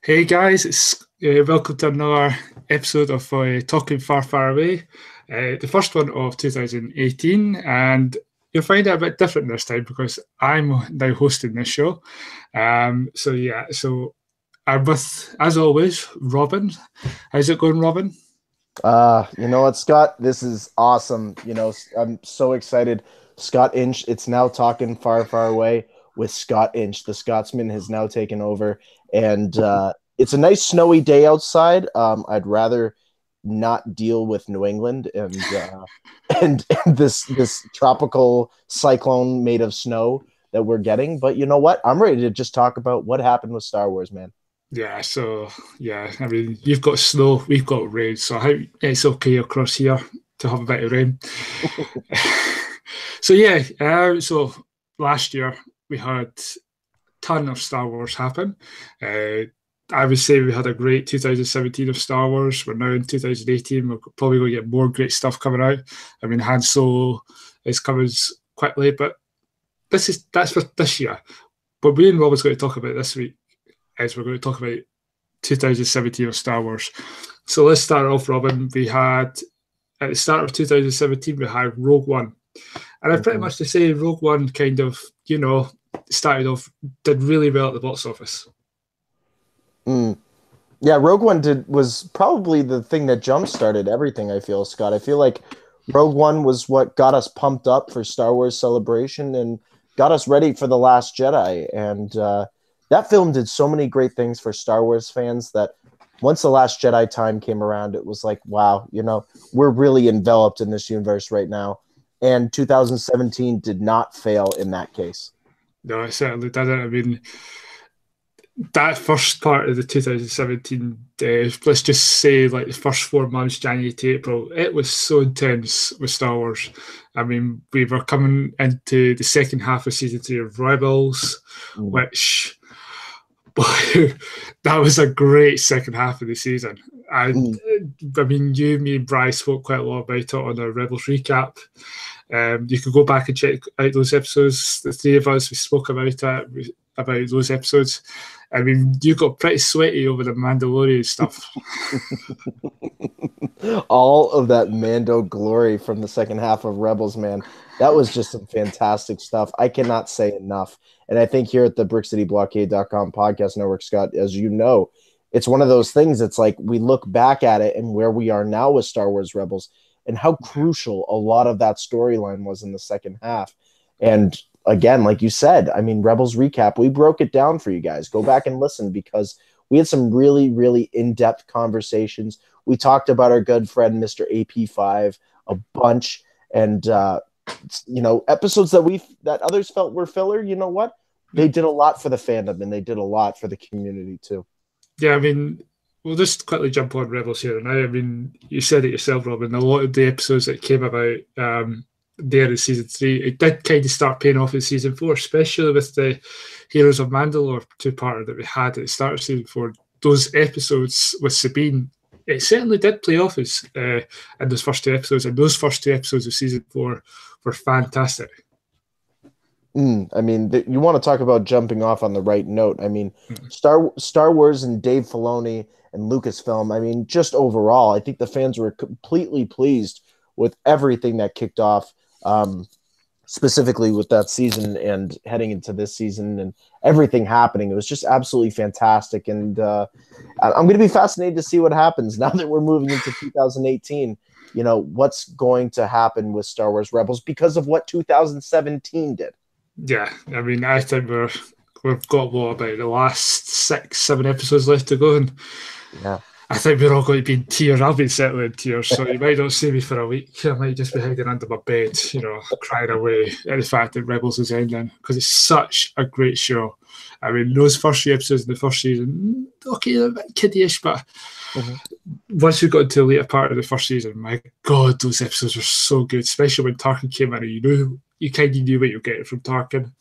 Hey guys, it's welcome to another episode of Talking Far, Far Away, the first one of 2018, and you'll find it a bit different this time because I'm now hosting this show. So I'm with, as always, Robin. How's it going, Robin? You know what, Scott? This is awesome. I'm so excited. Scott Inch, it's now talking far, far away with Scott Inch. The Scotsman has now taken over, and it's a nice snowy day outside. I'd rather not deal with New England and this tropical cyclone made of snow that we're getting. But you know what? I'm ready to just talk about what happened with Star Wars, man. I mean, you've got snow, we've got rain, so it's okay across here to have a bit of rain. So last year we had a ton of Star Wars happen. I would say we had a great 2017 of Star Wars. We're now in 2018. We're probably going to get more great stuff coming out. I mean, Han Solo is coming quickly, but that's for this year. But me and Rob is going to talk about this week is we're going to talk about 2017 of Star Wars. So let's start off, Robin. We had, at the start of 2017, we had Rogue One. And I pretty much to say Rogue One kind of, started off, did really well at the box office. Yeah, Rogue One was probably the thing that jump-started everything, I feel, Scott. I feel like Rogue One was what got us pumped up for Star Wars Celebration and got us ready for The Last Jedi. And that film did so many great things for Star Wars fans that once The Last Jedi time came around, it was like, wow, we're really enveloped in this universe right now. And 2017 did not fail in that case. No, it certainly didn't. I mean, that first part of the 2017, let's just say like the first 4 months, January to April, it was so intense with Star Wars. I mean, we were coming into the second half of season 3 of Rebels, which that was a great second half of the season. And I mean, you, me, and Bryce spoke quite a lot about it on our Rebels recap. You could go back and check out those episodes. The three of us, we spoke about it, about those episodes. I mean, you got pretty sweaty over the Mandalorian stuff. All of that Mando glory from the second half of Rebels, man. That was just some fantastic stuff. I cannot say enough. And I think here at the BrickCityBlockade.com podcast network, Scott, as you know, it's one of those things. It's like we look back at it and where we are now with Star Wars Rebels and how crucial a lot of that storyline was in the second half. And again, like you said, I mean, Rebels recap, we broke it down for you guys. Go back and listen because we had some really, really in-depth conversations. We talked about our good friend, Mr. AP5, a bunch. And, episodes that others felt were filler, you know what? They did a lot for the fandom and they did a lot for the community too. Yeah, I mean, we'll just quickly jump on Rebels here now. I mean, you said it yourself, Robin. A lot of the episodes that came about there in season 3, it did kind of start paying off in season 4, especially with the Heroes of Mandalore two-parter that we had at the start of season 4. Those episodes with Sabine, it certainly did play off in those first 2 episodes, and those first 2 episodes of season 4 were fantastic. I mean, you want to talk about jumping off on the right note. I mean, Star Wars and Dave Filoni and Lucasfilm, I mean, just overall, I think the fans were completely pleased with everything that kicked off, specifically with that season and heading into this season and everything happening. It was just absolutely fantastic. And I'm going to be fascinated to see what happens now that we're moving into 2018. What's going to happen with Star Wars Rebels because of what 2017 did. Yeah, I mean, I think we've got about the last 6, 7 episodes left to go, and yeah, I think we're all going to be in tears. I'll be settling in tears, so you might not see me for a week. I might just be hiding under my bed, crying away at the fact that Rebels is ending because it's such a great show. I mean, those first 3 episodes in the first season, okay, they're a bit kiddie-ish, but once we got into the later part of the first season, my God, those episodes were so good, especially when Talkin came in and you kind of knew what you were getting from Talkin.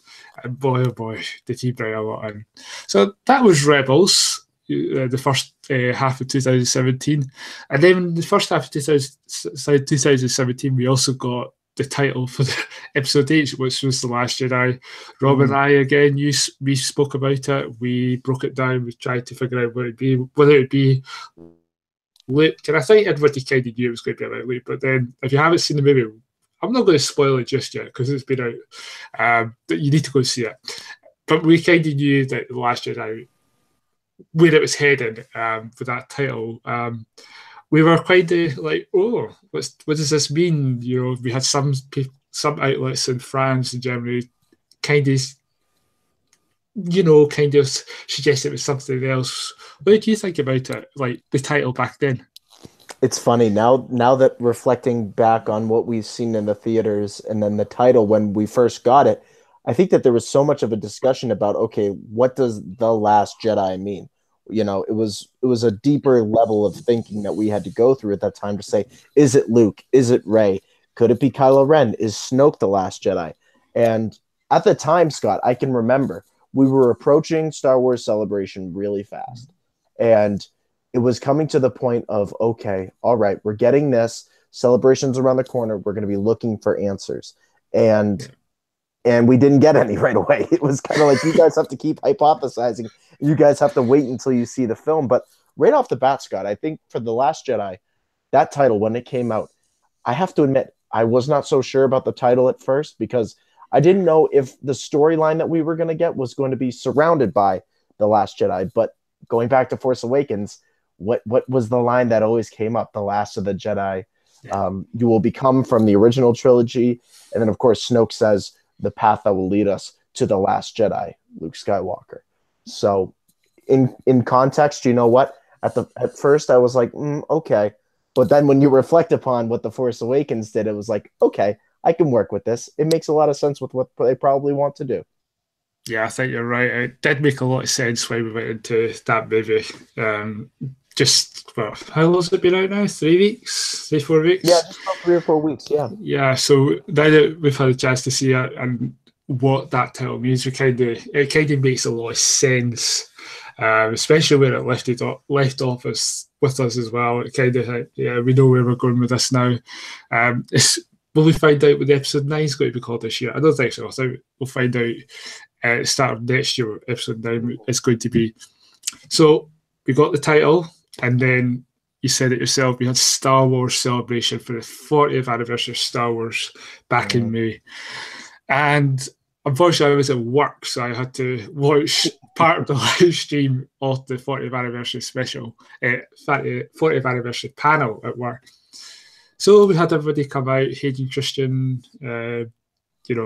And boy, oh boy, did he bring a lot in. So that was Rebels, the first half of 2017. And then in the first half of 2017, we also got the title for the episode 8, which was The Last Jedi. Rob and I, again, we spoke about it. We broke it down. We tried to figure out what it'd be, whether it'd be Luke. And I think everybody kind of knew it was going to be about Luke. But then, if you haven't seen the movie, I'm not going to spoil it just yet because it's been out. But you need to go see it. But we kind of knew that The Last Jedi, where it was heading for that title. We were kind of like, oh, what does this mean? You know, we had some outlets in France and Germany kind of, suggest it was something else. What do you think about it? Like the title back then? It's funny now that reflecting back on what we've seen in the theaters and then the title when we first got it, I think that there was so much of a discussion about, okay, what does The Last Jedi mean? You know, it was a deeper level of thinking that we had to go through at that time to say, is it Luke? Is it Rey? Could it be Kylo Ren? Is Snoke the Last Jedi? And at the time, Scott, I can remember we were approaching Star Wars Celebration really fast. And it was coming to the point of, okay, all right, we're getting this. Celebration's around the corner. We're going to be looking for answers. And we didn't get any right away. It was kind of like, you guys have to keep hypothesizing. You guys have to wait until you see the film. But right off the bat, Scott, I think for The Last Jedi, that title, when it came out, I have to admit, I was not so sure about the title at first because I didn't know if the storyline that we were going to get was going to be surrounded by The Last Jedi. But going back to Force Awakens, what was the line that always came up? The last of the Jedi. You will become from the original trilogy. And then, of course, Snoke says, the path that will lead us to the Last Jedi, Luke Skywalker. So in context, you know what? At first I was like, okay. But then when you reflect upon what The Force Awakens did, it was like, okay, I can work with this. It makes a lot of sense with what they probably want to do. Yeah, I think you're right. It did make a lot of sense when we went into that movie. How long has it been out now? 3 weeks? 4 weeks? Yeah, just about 3 or 4 weeks, yeah. Yeah, so now that we've had a chance to see it and what that title means, it kind of makes a lot of sense, especially where it left off with us as well. It kind of, we know where we're going with this now. Will we find out what the episode 9 is going to be called this year? I don't think so. I think we'll find out at the start of next year what episode 9 is going to be. So we got the title, and then you said it yourself, we had Star Wars Celebration for the 40th anniversary of Star Wars back in May. And unfortunately, I was at work, so I had to watch part of the live stream of the 40th anniversary special, 40th anniversary panel at work. So we had everybody come out, Hayden Christian, Billy D.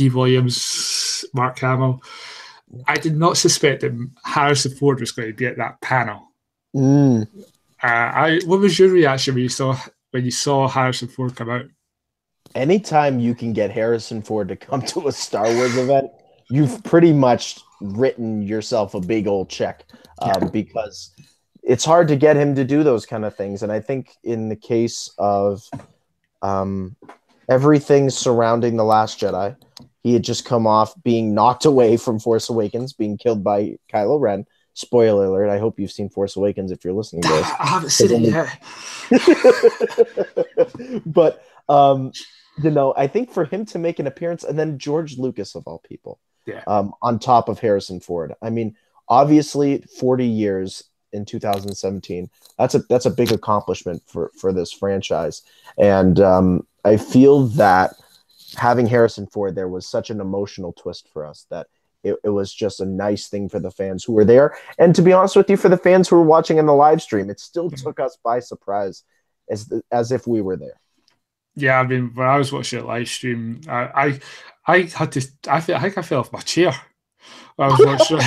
Williams, Mark Hamill. I did not suspect that Harrison Ford was going to be at that panel. What was your reaction when you saw Harrison Ford come out? Anytime you can get Harrison Ford to come to a Star Wars event, you've pretty much written yourself a big old check because it's hard to get him to do those kind of things. And I think in the case of everything surrounding The Last Jedi, he had just come off being knocked away from Force Awakens, being killed by Kylo Ren. Spoiler alert, I hope you've seen Force Awakens if you're listening to this. I haven't seen it yet. But, I think for him to make an appearance, and then George Lucas, of all people, on top of Harrison Ford. I mean, obviously, 40 years in 2017, that's a big accomplishment for this franchise. And I feel that having Harrison Ford there was such an emotional twist for us that it was just a nice thing for the fans who were there. And to be honest with you, for the fans who were watching in the live stream, it still took us by surprise as if we were there. Yeah, I mean, when I was watching it live stream, I think I fell off my chair. I was watching.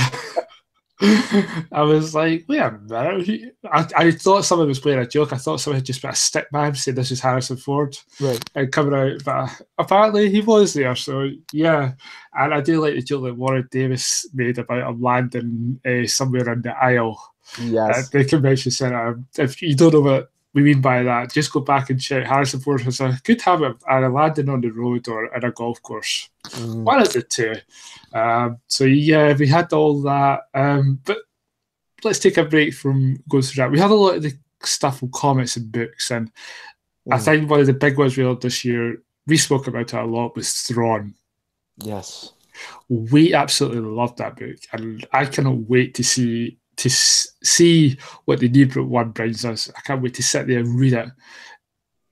I was like, wait a minute. I thought someone was playing a joke. I thought someone had just put a stick by him saying this is Harrison Ford. Right. And coming out. But apparently he was there. So, yeah. And I do like the joke that Warren Davis made about him landing somewhere in the aisle at the convention centre. If you don't know what we mean by that, just go back and check. Harrison Ford has a good habit of either landing on the road or in a golf course. One of the two. So yeah, we had all that. But let's take a break from going through that. We had a lot of the stuff from comics and books, and I think one of the big ones we had this year, we spoke about it a lot, was Thrawn. Yes. We absolutely loved that book, and I cannot wait to see what the new book one brings us. I can't wait to sit there and read it.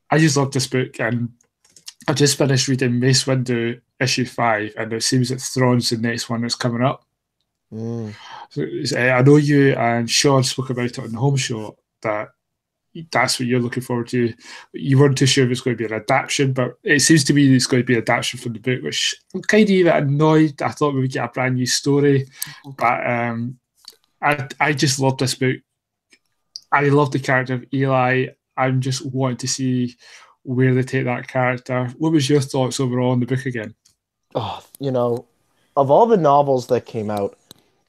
I just love this book, and I just finished reading Mace Windu issue 5, and it seems that Thrawn's the next one that's coming up. So, I know you and Sean spoke about it on the home show, that that's what you're looking forward to. You weren't too sure if it's going to be an adaptation, but it seems to me it's going to be an adaptation from the book, which I'm kind of even annoyed. I thought we would get a brand new story, but I just love this book. I love the character of Eli. I'm just wanting to see where they take that character. What was your thoughts overall on the book again? Oh, of all the novels that came out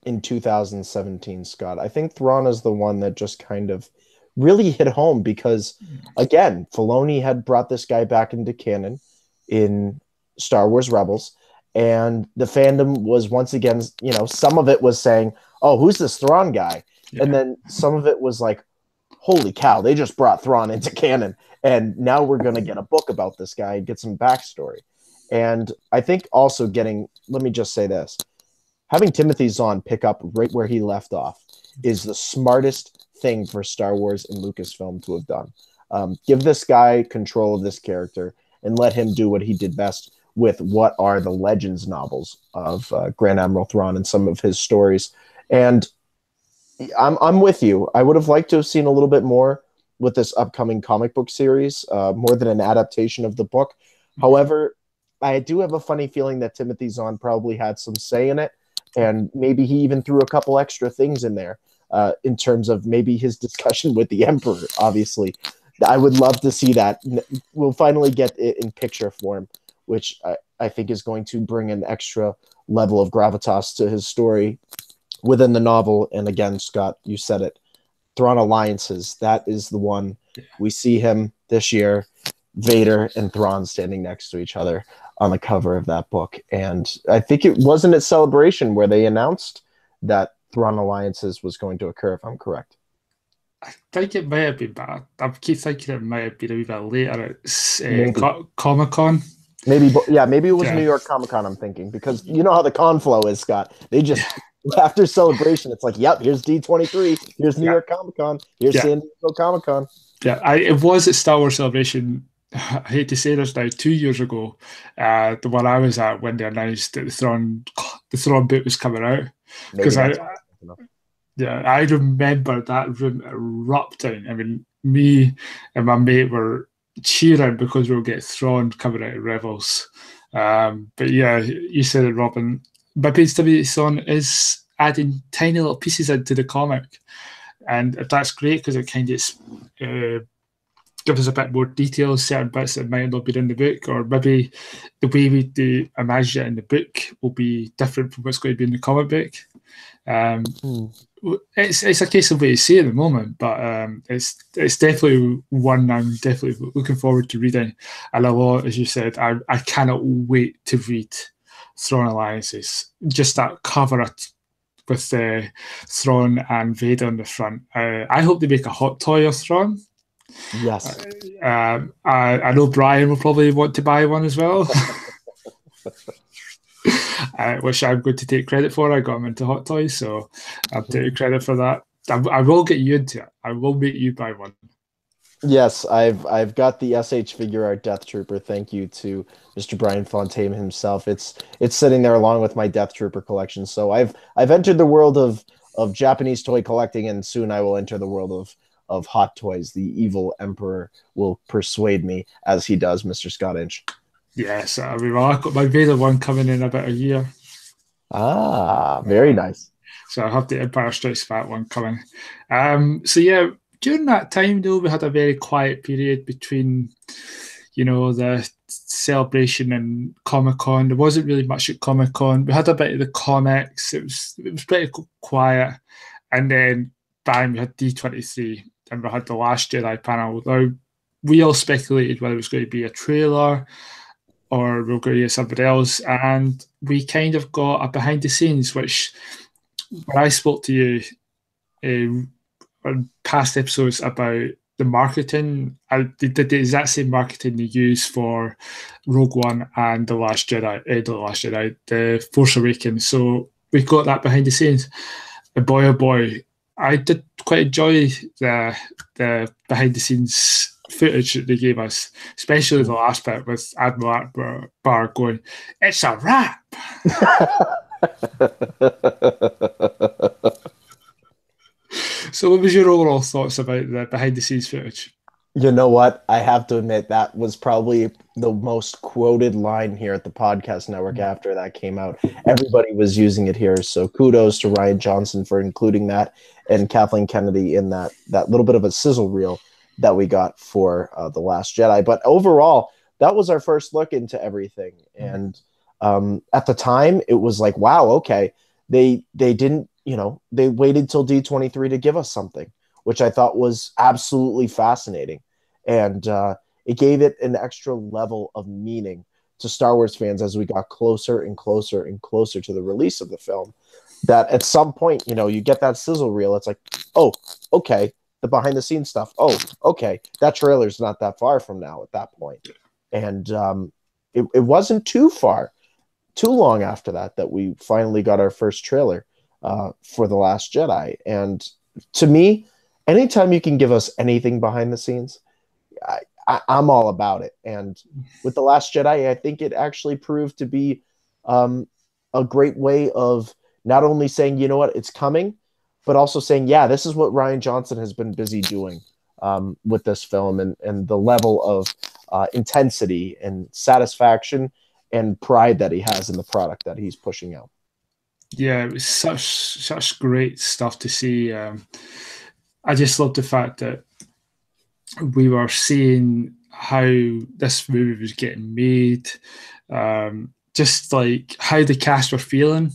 in 2017, Scott, I think Thrawn is the one that just kind of really hit home because, again, Filoni had brought this guy back into canon in Star Wars Rebels, and the fandom was once again, some of it was saying, oh, who's this Thrawn guy? Yeah. And then some of it was like, holy cow, they just brought Thrawn into canon, and now we're going to get a book about this guy and get some backstory. And I think also let me just say this, having Timothy Zahn pick up right where he left off is the smartest thing for Star Wars and Lucasfilm to have done. Give this guy control of this character and let him do what he did best with what are the Legends novels of Grand Admiral Thrawn and some of his stories. And I'm with you. I would have liked to have seen a little bit more with this upcoming comic book series, more than an adaptation of the book. However, I do have a funny feeling that Timothy Zahn probably had some say in it, and maybe he even threw a couple extra things in there in terms of maybe his discussion with the Emperor, obviously. I would love to see that. We'll finally get it in picture form, which I think is going to bring an extra level of gravitas to his story within the novel. And again, Scott, you said it, Thrawn Alliances, that is the one. We see him this year, Vader and Thrawn standing next to each other on the cover of that book. And I think it wasn't at Celebration where they announced that Thrawn Alliances was going to occur, if I'm correct. I think it might have been, but I keep thinking it might have been a wee bit later at Comic-Con. Maybe it was New York Comic-Con, I'm thinking, because you know how the con flow is, Scott. They just, after Celebration, it's like, yep, here's D23, here's New York Comic-Con, here's San Diego Comic-Con. Yeah, it was at Star Wars Celebration, I hate to say this now, 2 years ago, the one I was at when they announced that the Thrawn book was coming out. Because I remember that room erupting. I mean, me and my mate were cheering because we'll get Thrawn coming out of Rebels. But yeah, you said it, Robin. But basically, Thrawn is adding tiny little pieces into the comic. And that's great because it kind of gives us a bit more detail, certain bits that might not be in the book, or maybe the way we do imagine it in the book will be different from what's going to be in the comic book. It's a case of what you see at the moment, but it's definitely one I'm definitely looking forward to reading. And a lot, as you said, I cannot wait to read Thrawn Alliances. Just that cover with Thrawn and Vader on the front. I hope they make a hot toy of Thrawn. Yes. I know Brian will probably want to buy one as well. Which I'm going to take credit for. I got him into Hot Toys, so I'm taking credit for that. I will get you into it. I will make you buy one. Yes, I've got the SH Figure Art Death Trooper. Thank you to Mr. Brian Fontaine himself. It's sitting there along with my Death Trooper collection. So I've entered the world of Japanese toy collecting, and soon I will enter the world of Hot Toys. The evil Emperor will persuade me, as he does, Mr. Scott Inch. Yes, I mean, I've got my Vader one coming in about a year. Ah, very nice. So I'll have the Empire Strikes Back one coming. So yeah, during that time though, we had a very quiet period between, the Celebration and Comic-Con. There wasn't really much at Comic-Con. We had a bit of the comics. It was pretty quiet. And then bang, we had D23 and we had the Last Jedi panel. Now, we all speculated whether it was going to be a trailer or we're going to get something else. And we kind of got a behind the scenes, which when I spoke to you on past episodes about the marketing. They did the exact same marketing they used for Rogue One and The Last Jedi, The Force Awakens. So we got that behind the scenes. And boy, oh boy, I did quite enjoy the behind the scenes footage that they gave us, especially the last bit with Admiral Akbar going, "It's a wrap." So what was your overall thoughts about the behind the scenes footage? You know what? I have to admit that was probably the most quoted line here at the podcast network after that came out. Everybody was using it here. So kudos to Ryan Johnson for including that and Kathleen Kennedy in that little bit of a sizzle reel that we got for The Last Jedi. But overall, that was our first look into everything. And at the time, it was like, wow, okay. They didn't, they waited till D23 to give us something, which I thought was absolutely fascinating. And it gave it an extra level of meaning to Star Wars fans as we got closer and closer and closer to the release of the film. That at some point, you get that sizzle reel. It's like, oh, okay, the behind the scenes stuff. Oh, okay, that trailer's not that far from now at that point. And it wasn't too long after that we finally got our first trailer for The Last Jedi. And to me, anytime you can give us anything behind the scenes, I'm all about it. And with The Last Jedi, I think it actually proved to be a great way of not only saying, you know what, it's coming, but also saying, yeah, this is what Ryan Johnson has been busy doing with this film, and the level of intensity and satisfaction and pride that he has in the product that he's pushing out. Yeah, it was such great stuff to see. I just love the fact that we were seeing how this movie was getting made, just like how the cast were feeling.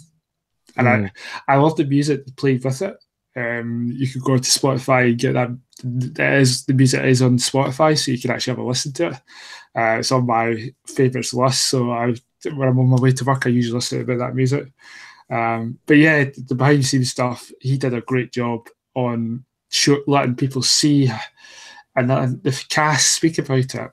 And I love the music that played with it. You could go to Spotify and get that. The music is on Spotify, so you can actually have a listen to it. It's on my favourites list, so when I'm on my way to work, I usually listen to a bit of that music. But yeah, the behind the scenes stuff, he did a great job on letting people see and the cast speak about it.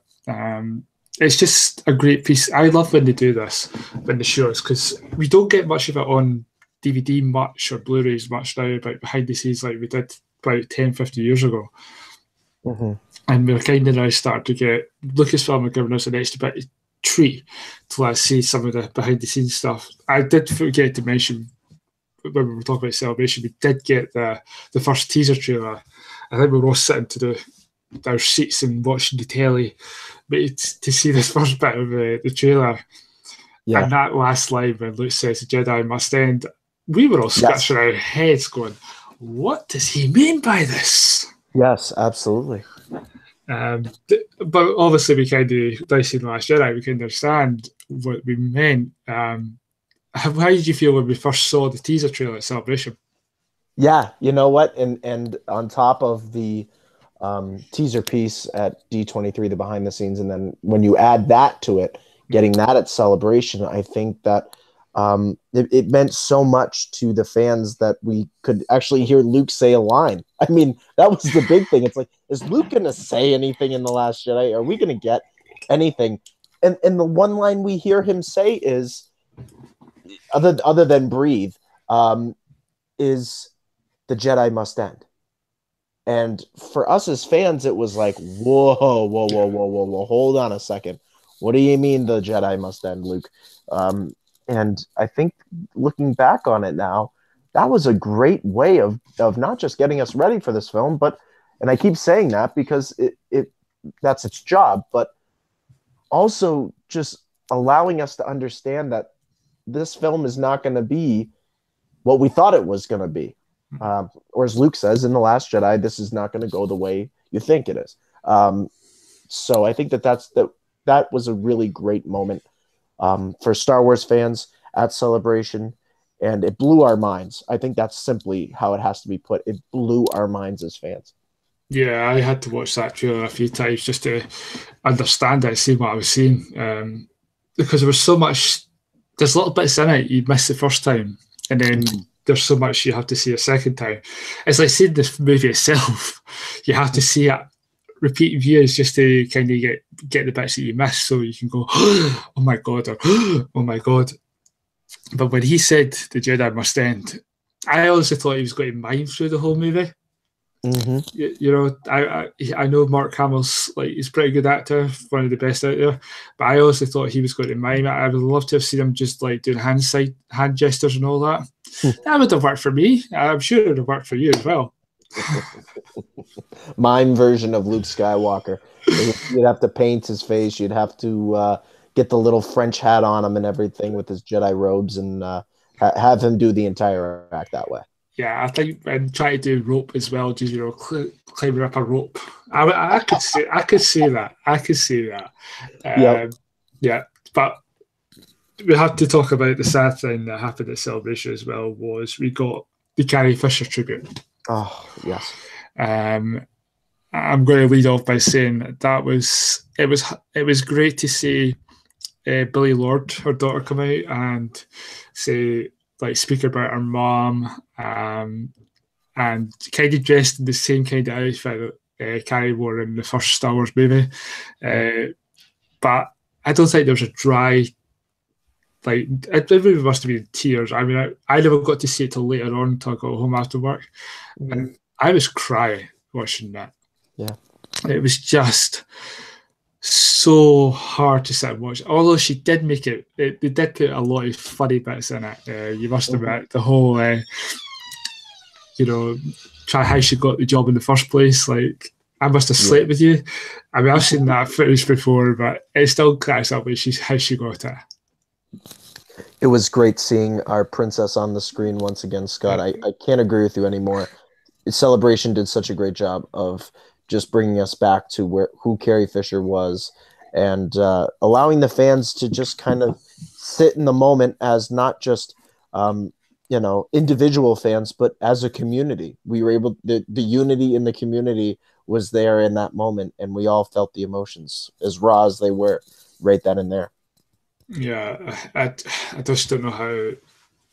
It's just a great piece. I love when they do this, when they show us, because we don't get much of it on DVD much or Blu-rays much now about behind the scenes like we did about 10, 50 years ago. Mm-hmm. And we're kind of now starting to get Lucasfilm are giving us an extra bit of treat to let us see some of the behind the scenes stuff. I did forget to mention when we were talking about Celebration, we did get the first teaser trailer. I think we were all sitting to our seats and watching the telly, but to see this first bit of the trailer, and that last line when Luke says the Jedi must end, we were all scratching our heads going, what does he mean by this? Yes, absolutely. But obviously we kind of, dicing The Last Jedi, we can understand what we meant. How did you feel when we first saw the teaser trailer at Celebration? Yeah, you know what? And on top of the teaser piece at D23, the behind the scenes, and then when you add that to it, getting that at Celebration, I think that it meant so much to the fans that we could actually hear Luke say a line. I mean, that was the big thing. It's like, is Luke going to say anything in The Last Jedi? Are we going to get anything? And the one line we hear him say is, other than breathe, is the Jedi must end. And for us as fans, it was like, whoa, hold on a second. What do you mean the Jedi must end, Luke? And I think looking back on it now, that was a great way of not just getting us ready for this film, but, and I keep saying that because that's its job, but also just allowing us to understand that this film is not going to be what we thought it was going to be. Or as Luke says in The Last Jedi, this is not going to go the way you think it is. So I think that was a really great moment for Star Wars fans at Celebration, and it blew our minds. I think that's simply how it has to be put. It blew our minds as fans. Yeah, I had to watch that trailer a few times just to understand it, see what I was seeing, because there was so much. There's little bits in it you miss the first time, and then there's so much you have to see a second time. It's like seeing the movie itself. You have to see it repeat views just to kind of get the bits that you miss, so you can go, oh my god, or oh my god. But when he said the Jedi must end, I honestly thought he was going to mime through the whole movie. Mm-hmm. You know, I know Mark Hamill's like he's a pretty good actor, one of the best out there. But I honestly thought he was going to mime it. I would love to have seen him just like doing hand gestures and all that. That would have worked for me. I'm sure it would have worked for you as well. Mime version of Luke Skywalker. You'd have to paint his face. You'd have to get the little French hat on him and everything with his Jedi robes, and have him do the entire act that way. Yeah, I think and try to do rope as well, just climbing up a rope. I could see that. I could see that. Yep. Yeah, but we have to talk about the sad thing that happened at Celebration as well. Was we got the Carrie Fisher tribute. Oh yes. I'm going to lead off by saying that it was great to see Billie Lourd, her daughter, come out and say like speak about her mom, and kind of dressed in the same kind of outfit that Carrie wore in the first Star Wars movie. But I don't think there was a dry. Like it really must have been tears. I mean, I never got to see it till later on until I got home after work, and I was crying watching that. Yeah, it was just so hard to sit and watch. Although she did make it, they did put a lot of funny bits in it. You must admit the whole, try how she got the job in the first place. Like I must have slept with you. I mean, I've seen that footage before, but it still cracks up with how she got it. It was great seeing our princess on the screen once again, Scott. I can't agree with you anymore. Celebration did such a great job of just bringing us back to who Carrie Fisher was, and allowing the fans to just kind of sit in the moment as not just individual fans, but as a community. We were able the unity in the community was there in that moment, and we all felt the emotions as raw as they were right then and there. Yeah, I just don't know how.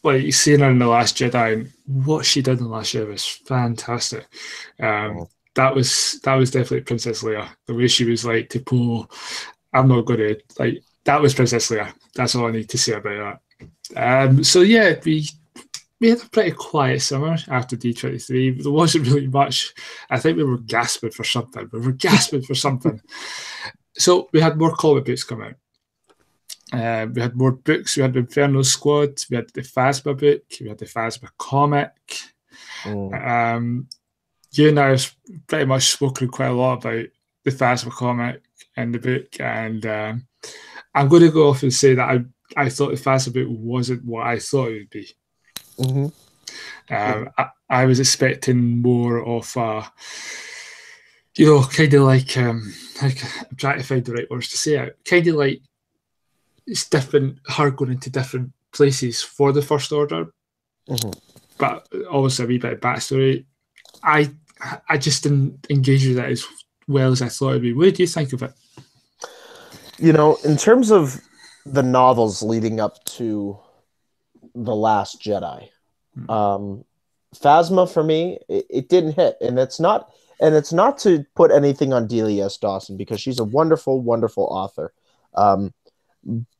Like seeing her in The Last Jedi and what she did in The Last Jedi was fantastic. That was definitely Princess Leia. The way she was like to pull. I'm not going to like that was Princess Leia. That's all I need to say about that. So yeah, we had a pretty quiet summer after D23. There wasn't really much. I think we were gasping for something. So we had more comic books come out. We had more books. We had the Inferno Squad. We had the Phasma book. We had the Phasma comic. You and I have pretty much spoken quite a lot about the Phasma comic and the book, and I'm going to go off and say that I thought the Phasma book wasn't what I thought it would be. I was expecting more of a, kind of like I'm trying to find the right words to say it. Kind of like it's different, her going into different places for the First Order, but also a wee bit of backstory. I just didn't engage with that as well as I thought it'd be. What did you think of it? In terms of the novels leading up to The Last Jedi, Phasma for me, it didn't hit, and it's not to put anything on Delia S. Dawson, because she's a wonderful, wonderful author.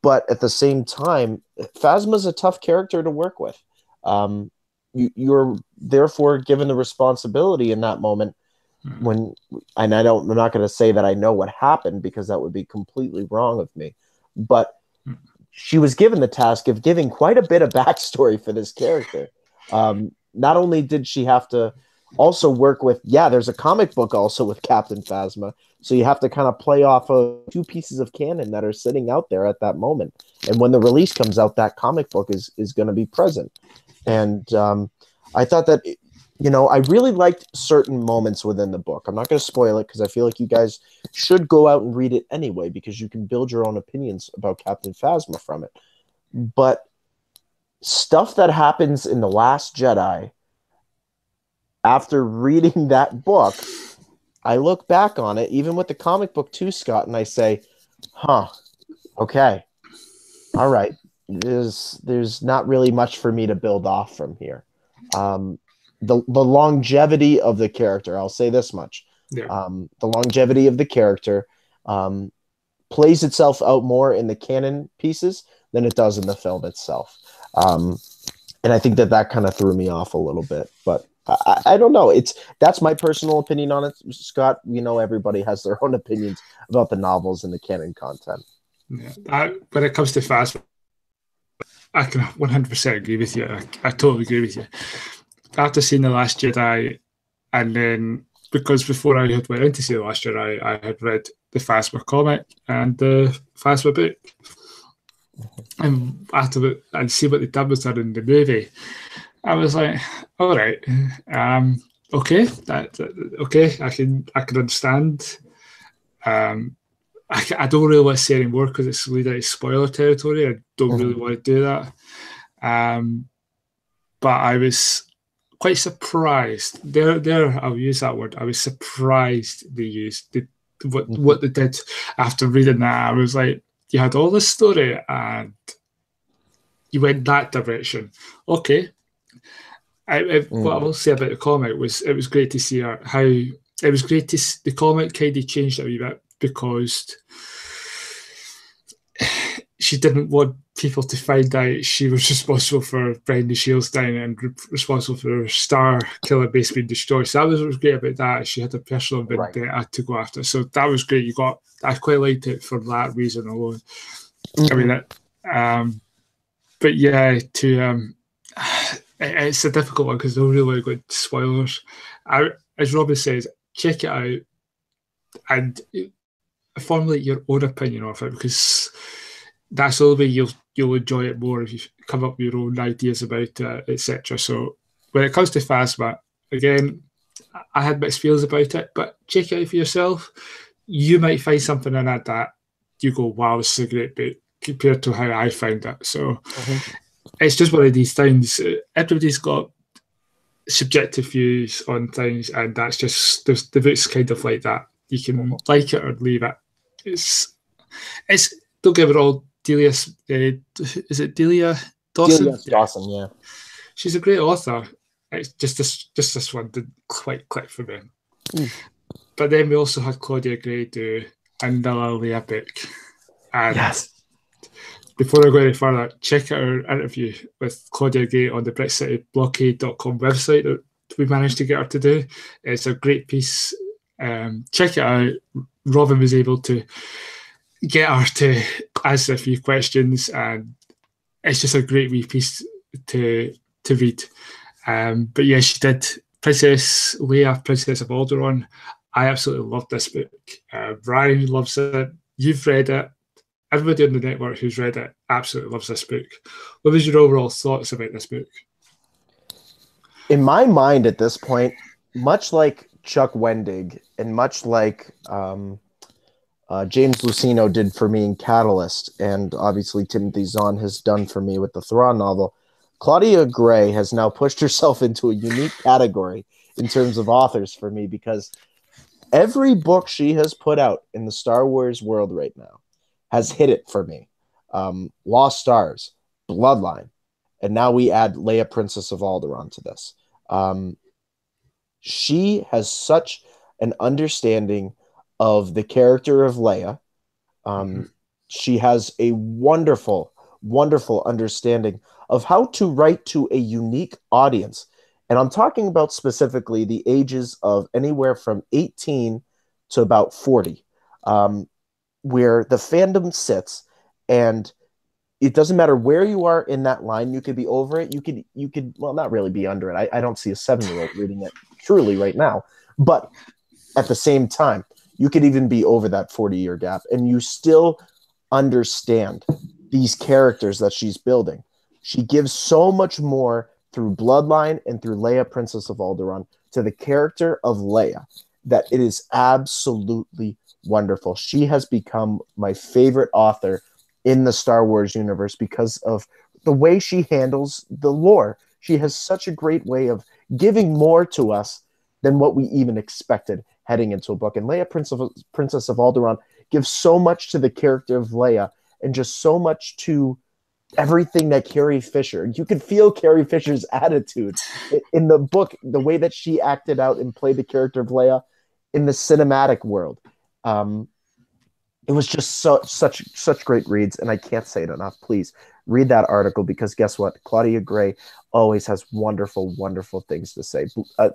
But at the same time, Phasma's a tough character to work with. You're therefore given the responsibility in that moment I'm not going to say that I know what happened, because that would be completely wrong of me. But she was given the task of giving quite a bit of backstory for this character. Not only did she have to also work with, there's a comic book also with Captain Phasma. So you have to kind of play off of two pieces of canon that are sitting out there at that moment. And when the release comes out, that comic book is going to be present. And I thought that, I really liked certain moments within the book. I'm not going to spoil it, because I feel like you guys should go out and read it anyway, because you can build your own opinions about Captain Phasma from it. But stuff that happens in The Last Jedi, after reading that book, I look back on it, even with the comic book too, Scott, and I say, okay, all right. There's not really much for me to build off from here. The longevity of the character, I'll say this much. Yeah. The longevity of the character plays itself out more in the canon pieces than it does in the film itself. And I think that kind of threw me off a little bit, but I don't know. That's my personal opinion on it, Scott. You know, everybody has their own opinions about the novels and the canon content. Yeah. When it comes to fast, I can 100% agree with you. I totally agree with you. After seeing The Last Jedi, and then because before I had went in to see The Last Jedi, I had read the Phasma comic and the Phasma book. And after I'd see what the done was done in the movie, I was like, all right, okay, okay, I can understand. I don't really want to say any more because it's leading into spoiler territory. I don't really want to do that. But I was quite surprised. There, I'll use that word. I was surprised they used what they did after reading that. I was like, you had all this story and you went that direction. Okay. What I will say about the comic was it was great to see how it was great to see, the comic kind of changed a wee bit because she didn't want people to find out she was responsible for Brendan Shields dying and responsible for Star Killer base being destroyed. So that was what was great about that. She had a personal vendetta to go after. So that was great. I quite liked it for that reason alone. I mean, but yeah, it's a difficult one because I don't really want to go into spoilers. As Robin says, check it out and formulate your own opinion of it because that's the only way you'll enjoy it more if you come up with your own ideas about it, etc. So when it comes to Phasma, again, I had mixed feelings about it, but check it out for yourself. You might find something in it that you go, wow, this is a great book compared to how I found it. So it's just one of these things. Everybody's got subjective views on things, and that's just the book's kind of like that. You can like it or leave it. It's don't get it all. Delia, is it Delia Dawson? Delia Dawson, yeah. She's a great author. It's just this one didn't quite click for me. But then we also had Claudia Gray do Andala Leia book. And yes. Before I go any further, check out our interview with Claudia Gray on the BritCityBlockade.com website that we managed to get her to do. It's a great piece. Check it out. Robin was able to get her to answer a few questions, and it's just a great wee piece to read. But yeah, she did Princess Leia, Princess of Alderaan. I absolutely love this book. Ryan loves it. You've read it. Everybody on the network who's read it absolutely loves this book. What was your overall thoughts about this book? In my mind at this point, much like Chuck Wendig and much like James Luceno did for me in Catalyst, and obviously Timothy Zahn has done for me with the Thrawn novel, Claudia Gray has now pushed herself into a unique category in terms of authors for me because every book she has put out in the Star Wars world right now has hit it for me. Lost Stars, Bloodline, and now we add Leia, Princess of Alderaan to this. She has such an understanding of the character of Leia. She has a wonderful, wonderful understanding of how to write to a unique audience. And I'm talking about specifically the ages of anywhere from 18 to about 40. Where the fandom sits, and it doesn't matter where you are in that line. You could be over it. You could well, not really be under it. I don't see a 7-year-old reading it truly right now, but at the same time, you could even be over that 40-year gap, and you still understand these characters that she's building. She gives so much more through Bloodline and through Leia, Princess of Alderaan, to the character of Leia that it is absolutely wonderful. She has become my favorite author in the Star Wars universe because of the way she handles the lore. She has such a great way of giving more to us than what we even expected heading into a book. And Leia, Princess of Alderaan, gives so much to the character of Leia and just so much to everything that Carrie Fisher. You could feel Carrie Fisher's attitude in the book, the way that she acted out and played the character of Leia. in the cinematic world. Um, it was just such great reads, and I can't say it enough. Please read that article, because guess what? Claudia Gray always has wonderful, wonderful things to say.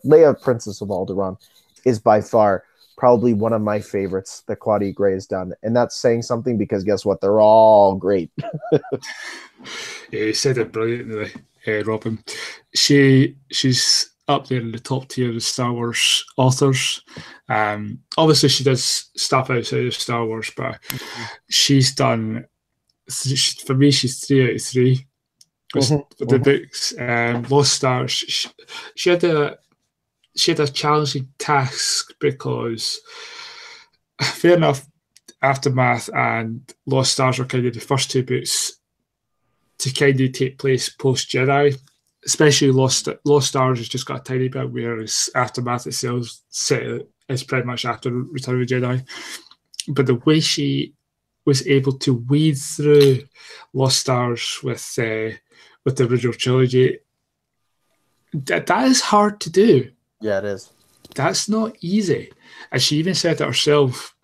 Leia, Princess of Alderaan, is by far probably one of my favorites that Claudia Gray has done, and that's saying something, because guess what? They're all great. Yeah, you said it brilliantly, Robin. She's up there in the top tier of Star Wars authors. Obviously, she does stuff outside of Star Wars, but she's done. For me, she's 3 out of 3 with the books. Lost Stars. She had a challenging task because, fair enough, Aftermath and Lost Stars were kind of the first 2 books to kind of take place post Jedi. Especially Lost Stars has just got a tiny bit, whereas Aftermath itself is pretty much after Return of the Jedi. But the way she was able to weed through Lost Stars with the original trilogy, that is hard to do. Yeah, it is. That's not easy. And she even said it herself.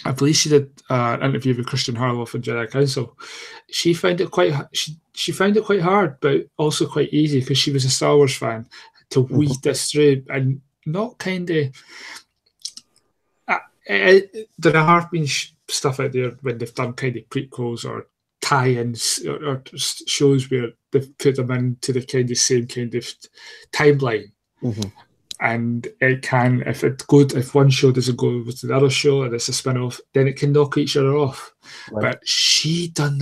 I believe she did an interview with Christian Harloff in Jedi Council. She found it quite hard, but also quite easy, because she was a Star Wars fan, to weed this through and not kind of. There have been stuff out there when they've done kind of prequels or tie-ins or shows where they've put them into the kind of same kind of timeline. And it can, if one show doesn't go with the other show and it's a spin-off, then it can knock each other off. Right. But she done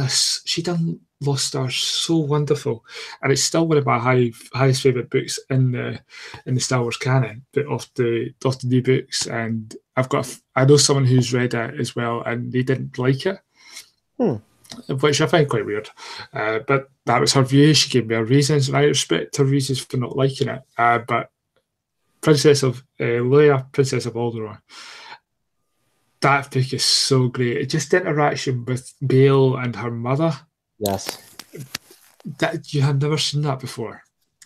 Lost Stars so wonderful, and it's still one of my highest favorite books in the Star Wars canon, but of the new books. And I know someone who's read it as well, and they didn't like it, which I find quite weird. But that was her view. She gave me her reasons, and I respect her reasons for not liking it. But Leia, Princess of Alderaan, that book is so great. It just interaction with Bail and her mother. Yes. That you had never seen that before.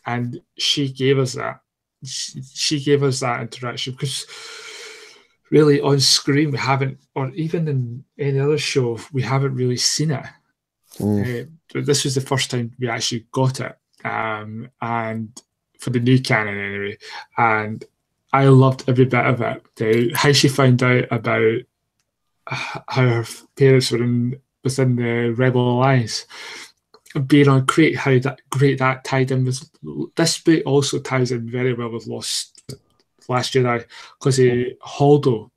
And she gave us that. She gave us that interaction, because really on screen we haven't, or even in any other show, we haven't really seen it. But this was the first time we actually got it. And for the new canon anyway, and I loved every bit of it. How she found out about how her parents were within the Rebel Alliance, being on Crete, how that tied in with this book. Also ties in very well with Last Jedi, because Holdo.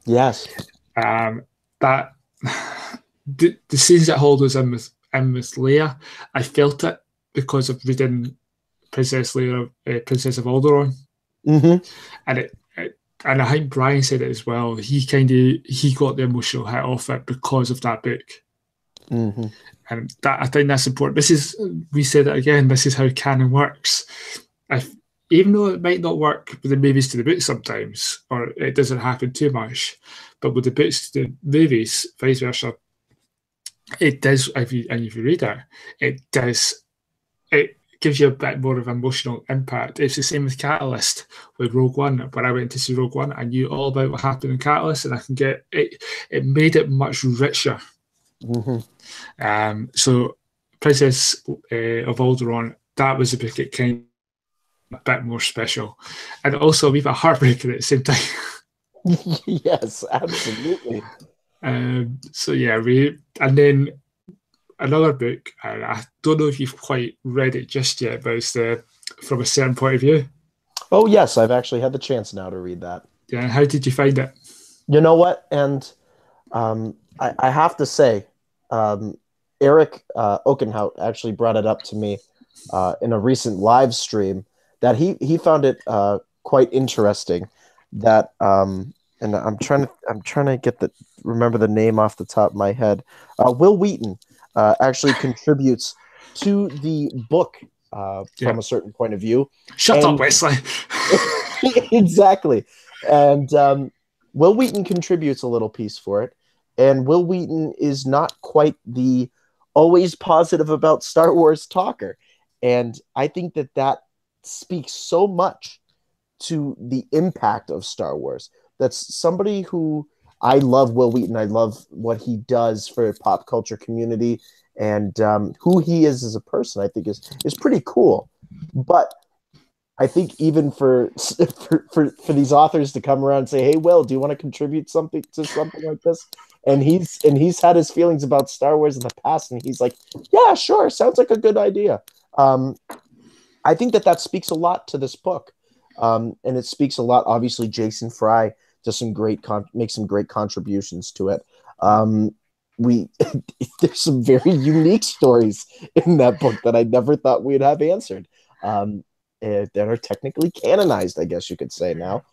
Yes. That the scenes that Holdo's in with Leia, I felt it because of reading Princess Leia, Princess of Alderaan, and and I think Brian said it as well. He got the emotional hit off it because of that book, and I think that's important. We said it again. This is how canon works. Even though it might not work with the movies to the books sometimes, or it doesn't happen too much, but with the books to the movies, vice versa, it does. If you read it, it does. It gives you a bit more of emotional impact. It's the same with Catalyst, with Rogue One. When I went to see Rogue One, I knew all about what happened in Catalyst, and I can get it. It made it much richer. So, Princess of Alderaan, that was a book that kind of a bit more special, and also a wee bit heartbreaking at the same time. Yes, absolutely. So yeah, and then another book, and I don't know if you've quite read it just yet, but it's From a Certain Point of View. Oh yes, I've actually had the chance now to read that. Yeah, how did you find it? You know what? And I have to say, Eric Okenhout actually brought it up to me in a recent live stream, that he found it quite interesting. That and I'm trying to remember the name off the top of my head. Will Wheaton actually contributes to the book from a certain point of view. Shut up, Wesley. Exactly. And Will Wheaton contributes a little piece for it. And Will Wheaton is not quite the always positive about Star Wars talker. And I think that speaks so much to the impact of Star Wars. that's somebody who I love Will Wheaton. I love what he does for a pop culture community, and who he is as a person, I think is pretty cool. But I think even for these authors to come around and say, "Hey, Will, do you want to contribute something to something like this?" And he's had his feelings about Star Wars in the past, and he's like, "Yeah, sure, sounds like a good idea." I think that speaks a lot to this book, and it speaks a lot. Obviously, Jason Fry does some great makes some great contributions to it. We there's some very unique stories in that book that I never thought we'd have answered. That are technically canonized, I guess you could say now.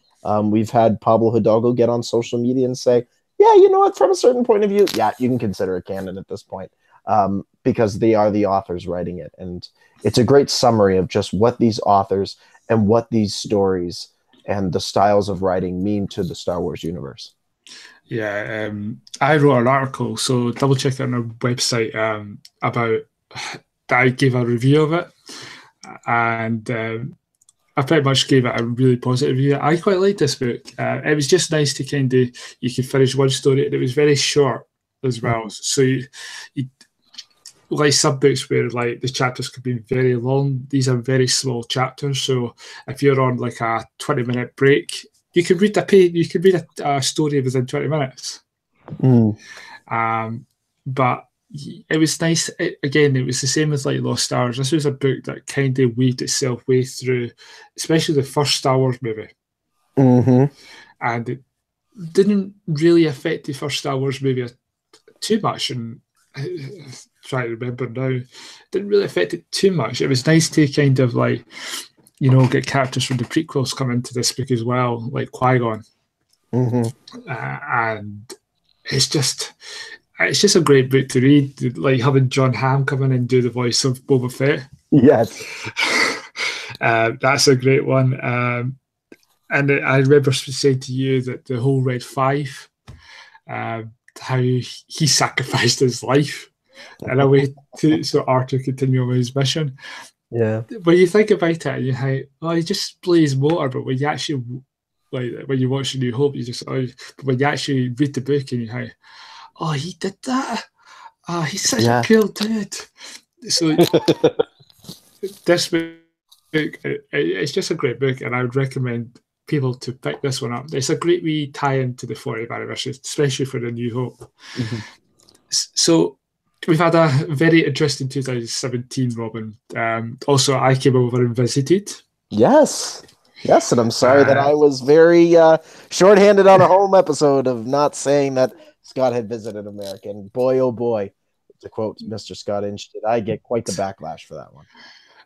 We've had Pablo Hidalgo get on social media and say, yeah, you know what, from a certain point of view, yeah, you can consider it canon at this point, because they are the authors writing it. And it's a great summary of just what these authors and what these stories and the styles of writing mean to the Star Wars universe. Yeah, I wrote an article, so double check it on our website, about that. I gave a review of it, and I pretty much gave it a really positive review. I quite liked this book. It was just nice to kind of, you could finish one story, and it was very short as well. So you like some books where like the chapters could be very long. These are very small chapters. So if you're on like a 20-minute break, you could read a story within 20 minutes. But it was nice. Again, it was the same as like Lost Stars. This was a book that kind of weaved itself way through, especially the first Star Wars movie. And it didn't really affect the first Star Wars movie too much. And I'm trying to remember now, it didn't really affect it too much. It was nice to kind of like, get characters from the prequels come into this book as well, like Qui-Gon. And it's just a great book to read, like having John Hamm come in and do the voice of Boba Fett. Yes. That's a great one. And I remember saying to you that the whole Red Five, how he sacrificed his life in a way so Arthur continue on his mission. Yeah. When you think about it, you think, he just plays motor, but when you actually, like, when you watch A New Hope, you just, but when you actually read the book and you think, he did that. He's such a cool dude. So this book, it's just a great book, and I would recommend people to pick this one up. It's a great wee tie-in to the 40th anniversary, especially for The New Hope. So we've had a very interesting 2017, Robin. Also, I came over and visited. Yes, and I'm sorry that I was very shorthanded on a home episode of not saying that Scott had visited America. And boy, oh boy, to quote Mr. Scott Inch, did I get quite the backlash for that one.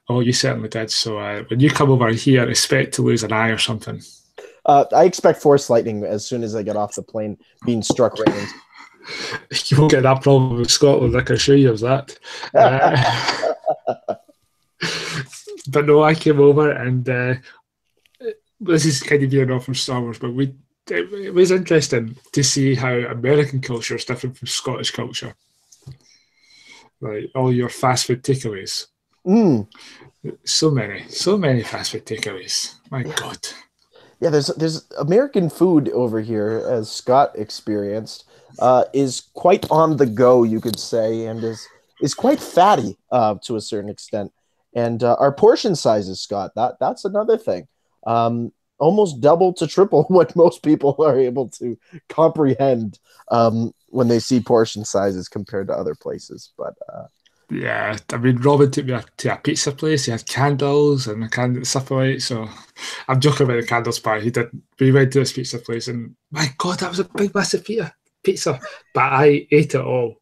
Oh, you certainly did. So when you come over here, expect to lose an eye or something. I expect force lightning as soon as I get off the plane being struck right into. You won't get that problem with Scotland, I can assure you of that. But no, I came over, and this is kind of veering off from Star Wars, but it was interesting to see how American culture is different from Scottish culture. Like all your fast food takeaways. So many fast food takeaways. My God. Yeah, there's American food over here, as Scott experienced, is quite on the go, you could say, and is quite fatty to a certain extent. And our portion sizes, Scott, that's another thing. Almost double to triple what most people are able to comprehend when they see portion sizes compared to other places. But yeah, I mean, Robin took me to a pizza place. He had candles and stuff like that. So I'm joking about the candles part. He didn't. But he went to this pizza place, and my God, that was a big, massive pizza. But I ate it all.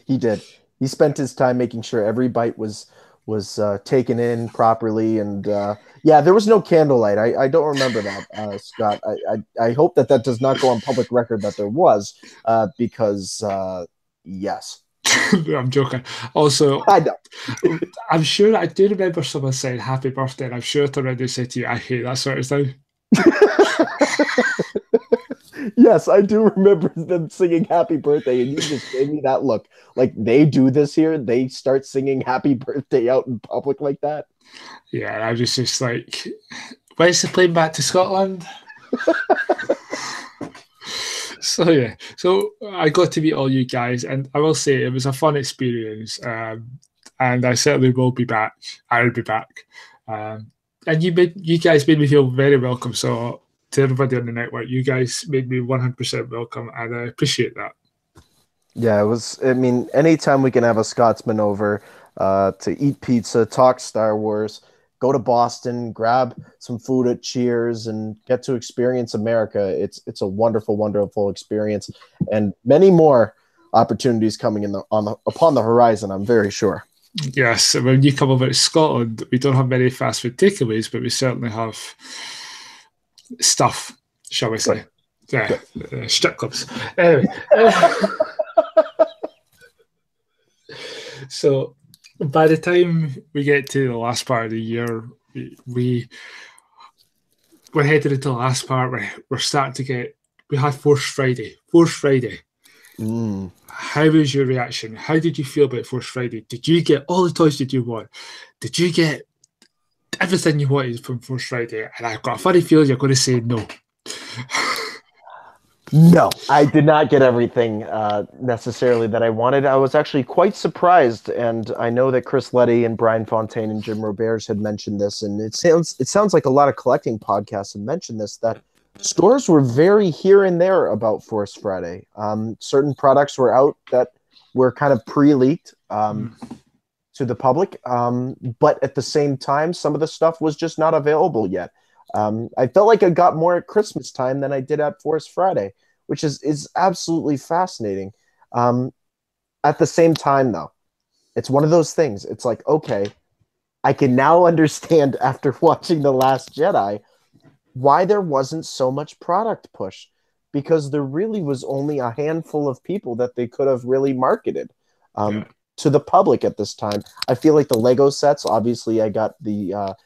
He did. He spent his time making sure every bite was taken in properly, and there was no candlelight. I don't remember that, Scott. I hope that does not go on public record that there was, because yes. I'm joking. Also, I know. I'm sure I do remember someone saying happy birthday, and I'm sure it's already said to you, I hate that sort of thing. Yes, I do remember them singing happy birthday, and you just gave me that look. Like, they do this here? They start singing happy birthday out in public like that? Yeah, I was just like, when's the plane back to Scotland? So yeah, so I got to meet all you guys, and I will say it was a fun experience. And I certainly will be back. I'll be back. And you guys made me feel very welcome. So to everybody on the network, you guys made me 100% welcome, and I appreciate that. Yeah, it was. I mean, anytime we can have a Scotsman over to eat pizza, talk Star Wars, go to Boston, grab some food at Cheers, and get to experience America, it's a wonderful, wonderful experience, and many more opportunities coming in upon the horizon. I'm very sure. Yes, when you come over to Scotland, we don't have many fast food takeaways, but we certainly have stuff, shall we Good. say? Yeah, Good. strip clubs. Anyway, so by the time we get to the last part of the year, we're headed into the last part. We're starting to get. We had Force Friday. Force Friday. Mm. How was your reaction? How did you feel about Force Friday? Did you get all the toys that you want? Did you get everything you wanted from Force Friday? And I've got a funny feeling you're going to say no. No, I did not get everything necessarily that I wanted. I was actually quite surprised, and I know that Chris Letty and Brian Fontaine and Jim Roberts had mentioned this, and it sounds like a lot of collecting podcasts have mentioned this, that stores were very here and there about Force Friday. Certain products were out that were kind of pre-leaked to the public, but at the same time, some of the stuff was just not available yet. I felt like I got more at Christmas time than I did at Force Friday, which is absolutely fascinating. At the same time, though, it's one of those things. It's like, okay, I can now understand after watching The Last Jedi why there wasn't so much product push, because there really was only a handful of people that they could have really marketed. Yeah. To the public at this time. I feel like the Lego sets, obviously I got the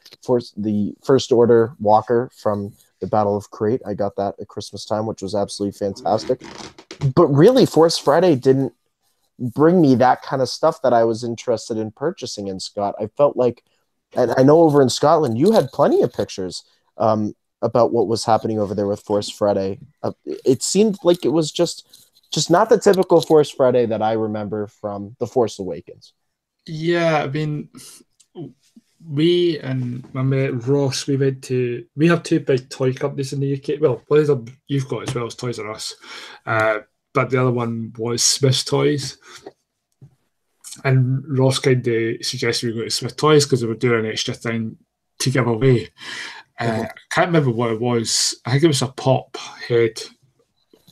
First Order Walker from the Battle of Crate. I got that at Christmas time, which was absolutely fantastic. But really, Force Friday didn't bring me that kind of stuff that I was interested in purchasing in Scott. I felt like, and I know over in Scotland, you had plenty of pictures about what was happening over there with Force Friday. It seemed like it was just not the typical Force Friday that I remember from The Force Awakens. Yeah, I mean, we and my mate Ross, we have two big toy companies in the UK. Well, one of them you've got as well as Toys R Us, but the other one was Smith's Toys. And Ross kind of suggested we go to Smith Toys because they were doing an extra thing to give away. I can't remember what it was. I think it was a pop head.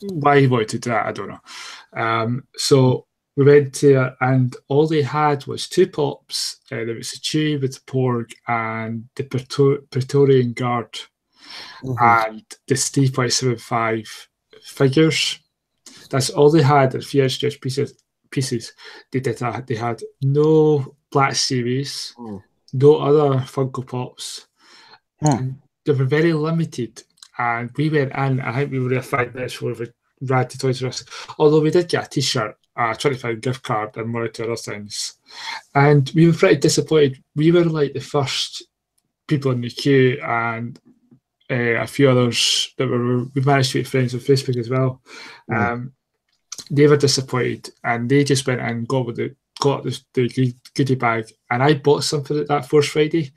Why he wanted to do that, I don't know. So we went to it, and all they had was two pops. There was a Chewie with the Porg and the Praetorian Guard and the Steve 75 figures. That's all they had. And few stretch pieces. They did that. They had no Black Series, no other Funko Pops. And they were very limited. And we went in, I think we were there 5 minutes before we ran to Toys R Us. Although we did get a t-shirt, a 25 gift card, and one or two other things. And we were pretty disappointed. We were like the first people in the queue, and a few others that we managed to be friends on Facebook as well. They were disappointed, and they just went and got the goodie bag. And I bought something at that Force Friday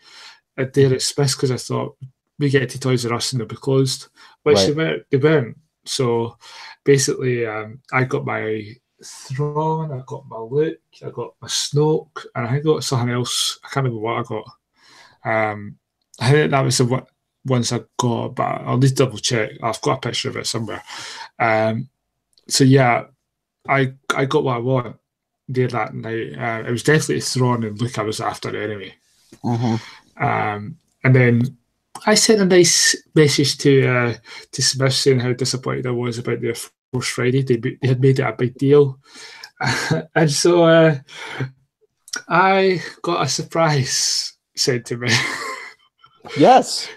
at there at Smith's because I thought we get to Toys R Us and they'll be closed, which they weren't. So basically, I got my Thrawn, I got my Luke, I got my Snoke, and I think I got something else. I can't remember what I got. I think that was the ones I got, but I'll need to double check. I've got a picture of it somewhere. So yeah, I got what I want there that night. It was definitely Thrawn and Luke I was after anyway. And then I sent a nice message to Smith saying how disappointed I was about their Force Friday. They had made it a big deal. And so I got a surprise sent to me. Yes.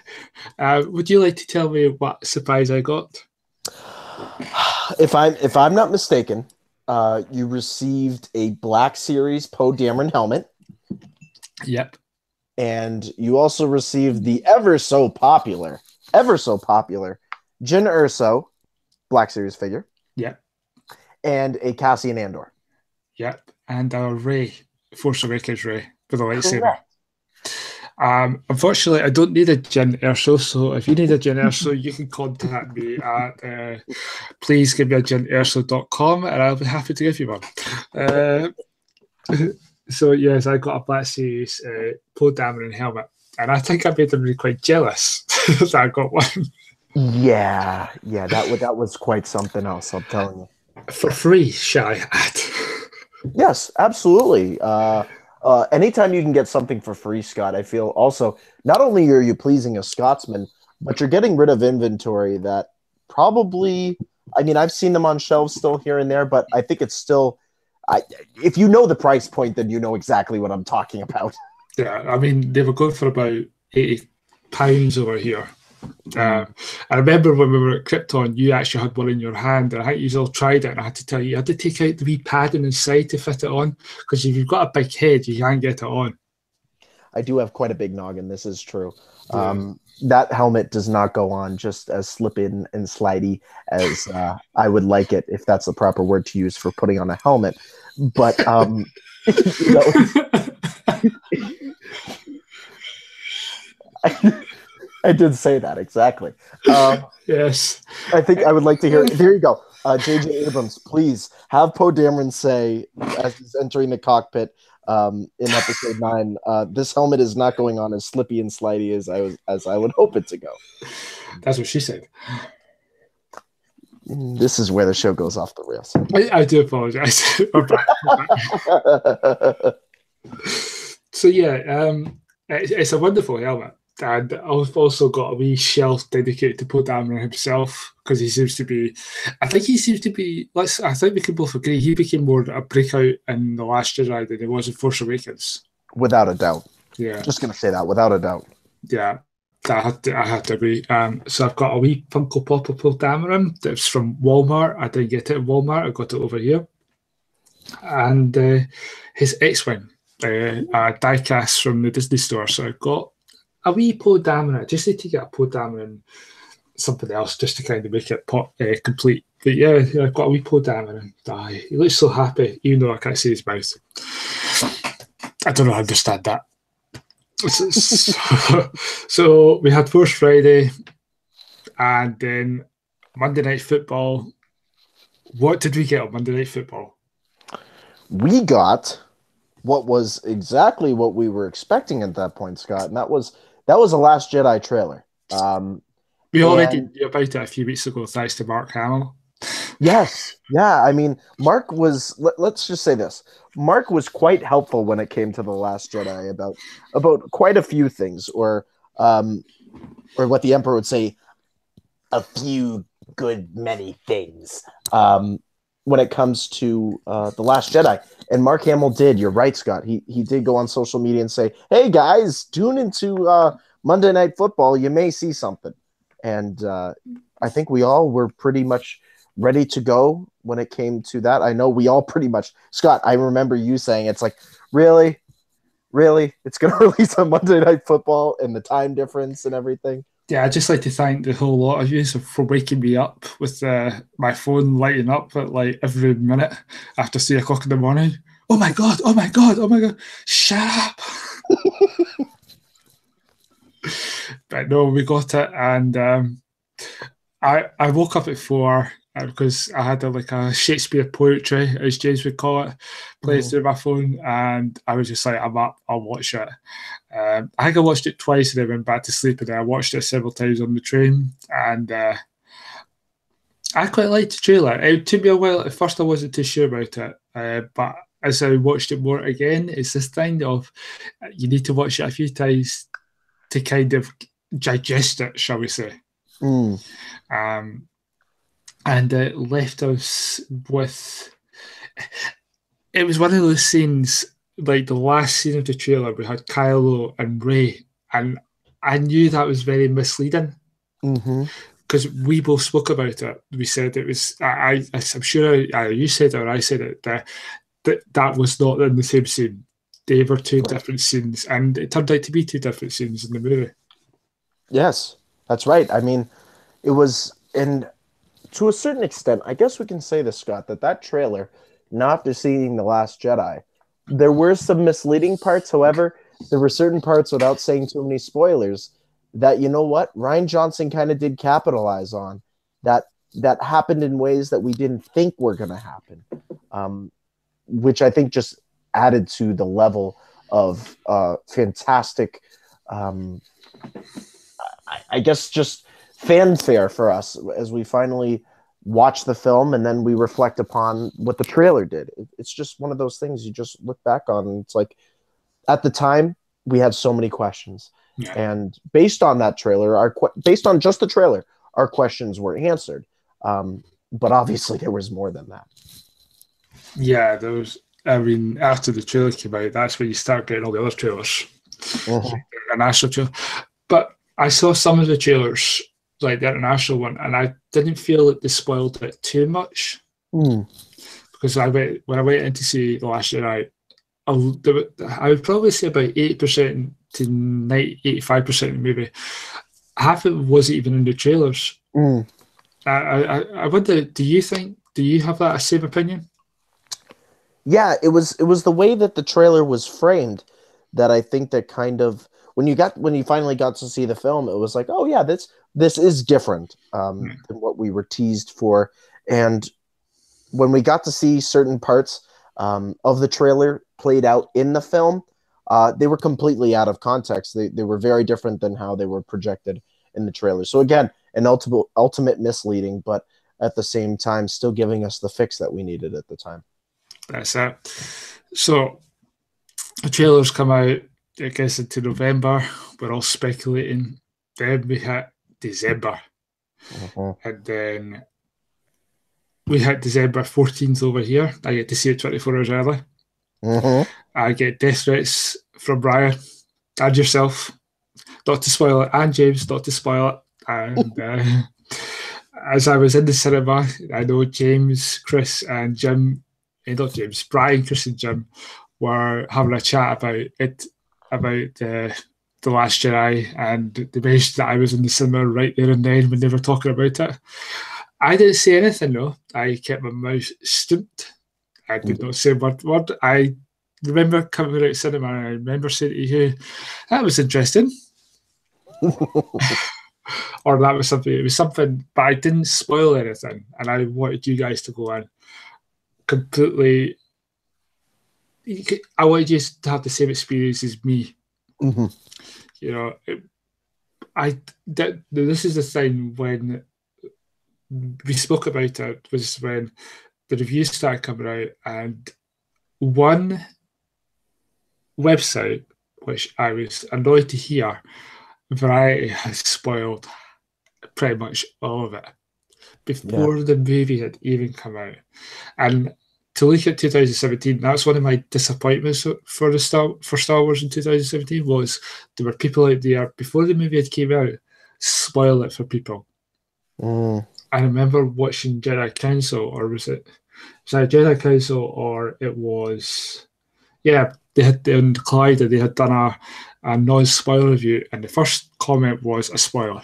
Would you like to tell me what surprise I got? If I'm not mistaken, you received a Black Series Poe Dameron helmet. Yep. And you also received the ever so popular Jyn Erso Black Series figure. and a Cassian Andor. Yep. And Ray, Force Awakens Ray, with a lightsaber. Correct. Unfortunately, I don't need a Jyn Erso, so if you need a Jyn Erso, you can contact me at please give me a JynErso.com and I'll be happy to give you one. So, yes, I got a Black Series Poe Dameron helmet, and I think I made them really quite jealous that I got one. Yeah, that was quite something else, I'm telling you. For free, shall I add? Yes, absolutely. Anytime you can get something for free, Scott, I feel also not only are you pleasing a Scotsman, but you're getting rid of inventory that probably, I mean, I've seen them on shelves still here and there, but I think it's still, if you know the price point, then you know exactly what I'm talking about. Yeah, I mean, they were going for about £80 over here. I remember when we were at Krypton, you actually had one in your hand, and I think you all tried it, and I had to tell you, you had to take out the wee padding inside to fit it on, because if you've got a big head, you can't get it on. I do have quite a big noggin. This is true. Yeah. That helmet does not go on just as slip-in and slidey as I would like it, if that's the proper word to use for putting on a helmet. But you know, I did say that exactly. Yes. I think I would like to hear. There you go, J.J. Abrams. Please have Poe Dameron say as he's entering the cockpit in Episode 9. This helmet is not going on as slippy and slidey as I would hope it to go. That's what she said. This is where the show goes off the rails. I do apologize. We're back. So yeah, it's a wonderful helmet. And I've also got a wee shelf dedicated to Poe Dameron himself, because he seems to be, I think we can both agree, he became more a breakout in The Last Jedi than he was in Force Awakens. Without a doubt. Yeah. Just going to say that, without a doubt. Yeah, I have to agree. So I've got a wee Funko Pop of Poe Dameron that's from Walmart. I didn't get it at Walmart, I got it over here. And his X-Wing, a diecast from the Disney store. So I've got a wee Poe Dameron. I just need to get a Poe Dameron, something else, just to kind of make it complete. But yeah, I've got a wee Poe Dameron. He looks so happy, even though I can't see his mouth. I don't know how to understand that. So we had Force Friday, and then Monday Night Football. What did we get on Monday Night Football? We got what was exactly what we were expecting at that point, Scott, and that was a Last Jedi trailer. We already knew about it a few weeks ago, thanks to Mark Hamill. Yes, yeah. I mean, Mark was. Let's just say this: Mark was quite helpful when it came to The Last Jedi about quite a few things, or what the Emperor would say, a few good many things. When it comes to The Last Jedi. And Mark Hamill did. You're right, Scott. He did go on social media and say, hey, guys, tune into Monday Night Football. You may see something. And I think we all were pretty much ready to go when it came to that. I know we all pretty much, Scott, I remember you saying, it's like, really? It's going to release on Monday Night Football and the time difference and everything? Yeah, I'd just like to thank the whole lot of you for waking me up with my phone lighting up at like every minute after 3 o'clock in the morning. Oh my God, shut up. But no, we got it. And I woke up at 4 because I had a Shakespeare poetry, as James would call it, playing through my phone. And I was just like, I'm up, I'll watch it. I think I watched it twice and then went back to sleep, and then I watched it several times on the train, and I quite liked the trailer. It took me a while. At first I wasn't too sure about it, but as I watched it more again, it's this thing of you need to watch it a few times to kind of digest it, shall we say. And it left us with, it was one of those scenes, like the last scene of the trailer, we had Kylo and Rey, and I knew that was very misleading because we both spoke about it. We said it was, I'm sure you said it or I said it, that was not in the same scene. They were two different scenes, and it turned out to be two different scenes in the movie. Yes, that's right. I mean, it was, and to a certain extent, I guess we can say this, Scott, that trailer, not after seeing The Last Jedi, there were some misleading parts. However, there were certain parts, without saying too many spoilers, that, you know what, Ryan Johnson kind of did capitalize on, that that happened in ways that we didn't think were going to happen, which I think just added to the level of fantastic, um, I guess, just fanfare for us as we finally watch the film and then we reflect upon what the trailer did. It's just one of those things you just look back on, and it's like, at the time we had so many questions, Yeah. and based on that trailer, based on just the trailer, our questions were answered. But obviously there was more than that. Yeah, there was. I mean, after the trailer came out, that's when you start getting all the other trailers, like the international trailer. But I saw some of the trailers, like the international one, and I didn't feel that they spoiled it too much. Because when I went in to see The Last Jedi, I would probably say about 80% to 85% of the movie, half of it wasn't even in the trailers. I wonder, do you have that same opinion? Yeah, it was the way that the trailer was framed that I think that kind of, when you finally got to see the film, it was like, oh yeah, this is different than what we were teased for. And when we got to see certain parts of the trailer played out in the film, they were completely out of context. They were very different than how they were projected in the trailer. So again, an ultimate misleading, but at the same time, still giving us the fix that we needed at the time. That's it. So the trailers come out, I guess, into November. We're all speculating. Then we hit December. And then we hit December 14th over here. I get to see it 24 hours early. I get death threats from Brian and yourself, not to spoil it, and James, not to spoil it. And as I was in the cinema, I know James, Chris, and Jim, not James, Brian, Chris, and Jim were having a chat about it, about The Last Jedi, and they mentioned that I was in the cinema right there and then when they were talking about it. I didn't say anything though. I kept my mouth stooped. I did not say one word. I remember coming out of cinema and I remember saying to you, that was interesting. Or that was something, it was something, but I didn't spoil anything. And I wanted you guys to go in completely. I wanted you to have the same experience as me. You know, this is the thing when we spoke about it, was when the reviews started coming out, and one website, which I was annoyed to hear, Variety has spoiled pretty much all of it before the movie had even come out. And to look at 2017, that's one of my disappointments for Star Wars in 2017, was there were people out there before the movie had came out spoil it for people. I remember watching Jedi Council, or was it Jedi Council, or it was, yeah, they had on Collider, they had done a non-spoiler review, and the first comment was a spoiler.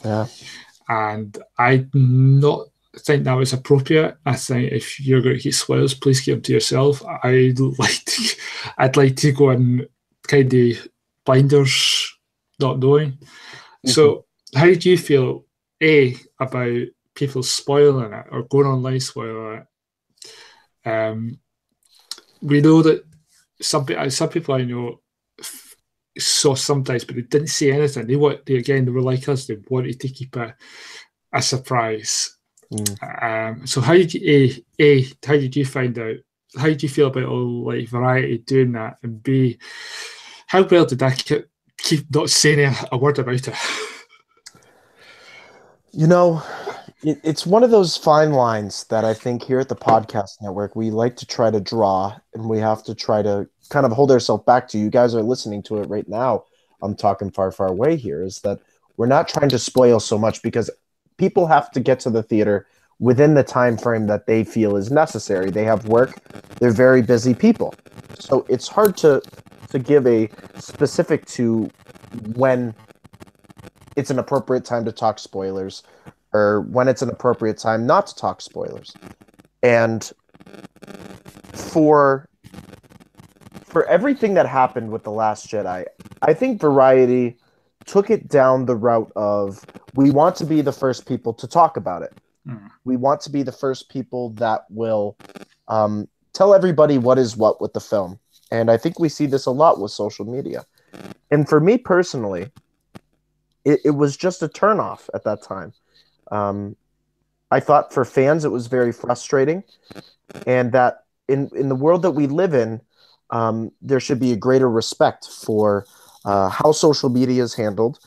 Yeah. And I do not think that was appropriate. I think if you're going to keep spoilers, please keep them to yourself. I'd like to go in kind of blinders, not knowing. So how did you feel, about people spoiling it or going online spoiling it? We know that some people I know saw sometimes, but they didn't say anything. They were like us. They wanted to keep it a surprise. So how did you find out? How did you feel about all like Variety doing that? And B, how well did I keep not saying a word about it? You know, it's one of those fine lines that I think here at the Podcast Network, we like to try to draw, and we have to try to kind of hold ourselves back to. You guys are listening to it right now. I'm talking far, far away here, is that we're not trying to spoil so much, because people have to get to the theater within the time frame that they feel is necessary. They have work. They're very busy people. So it's hard to give a specific to when it's an appropriate time to talk spoilers, or when it's an appropriate time not to talk spoilers. And for everything that happened with The Last Jedi, I think Variety took it down the route of, we want to be the first people to talk about it. We want to be the first people that will tell everybody what is what with the film. And I think we see this a lot with social media. And for me personally, it was just a turnoff at that time. I thought for fans it was very frustrating, and that in the world that we live in, there should be a greater respect for how social media is handled.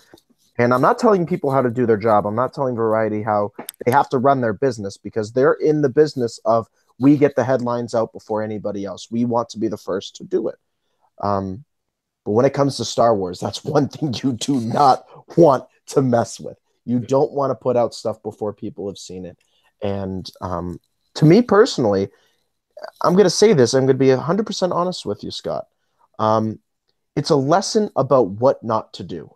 And I'm not telling people how to do their job. I'm not telling Variety how they have to run their business, because they're in the business of, we get the headlines out before anybody else. We want to be the first to do it. But when it comes to Star Wars, that's one thing you do not want to mess with. You don't want to put out stuff before people have seen it. And to me personally, I'm going to say this. I'm going to be 100% honest with you, Scott. It's a lesson about what not to do.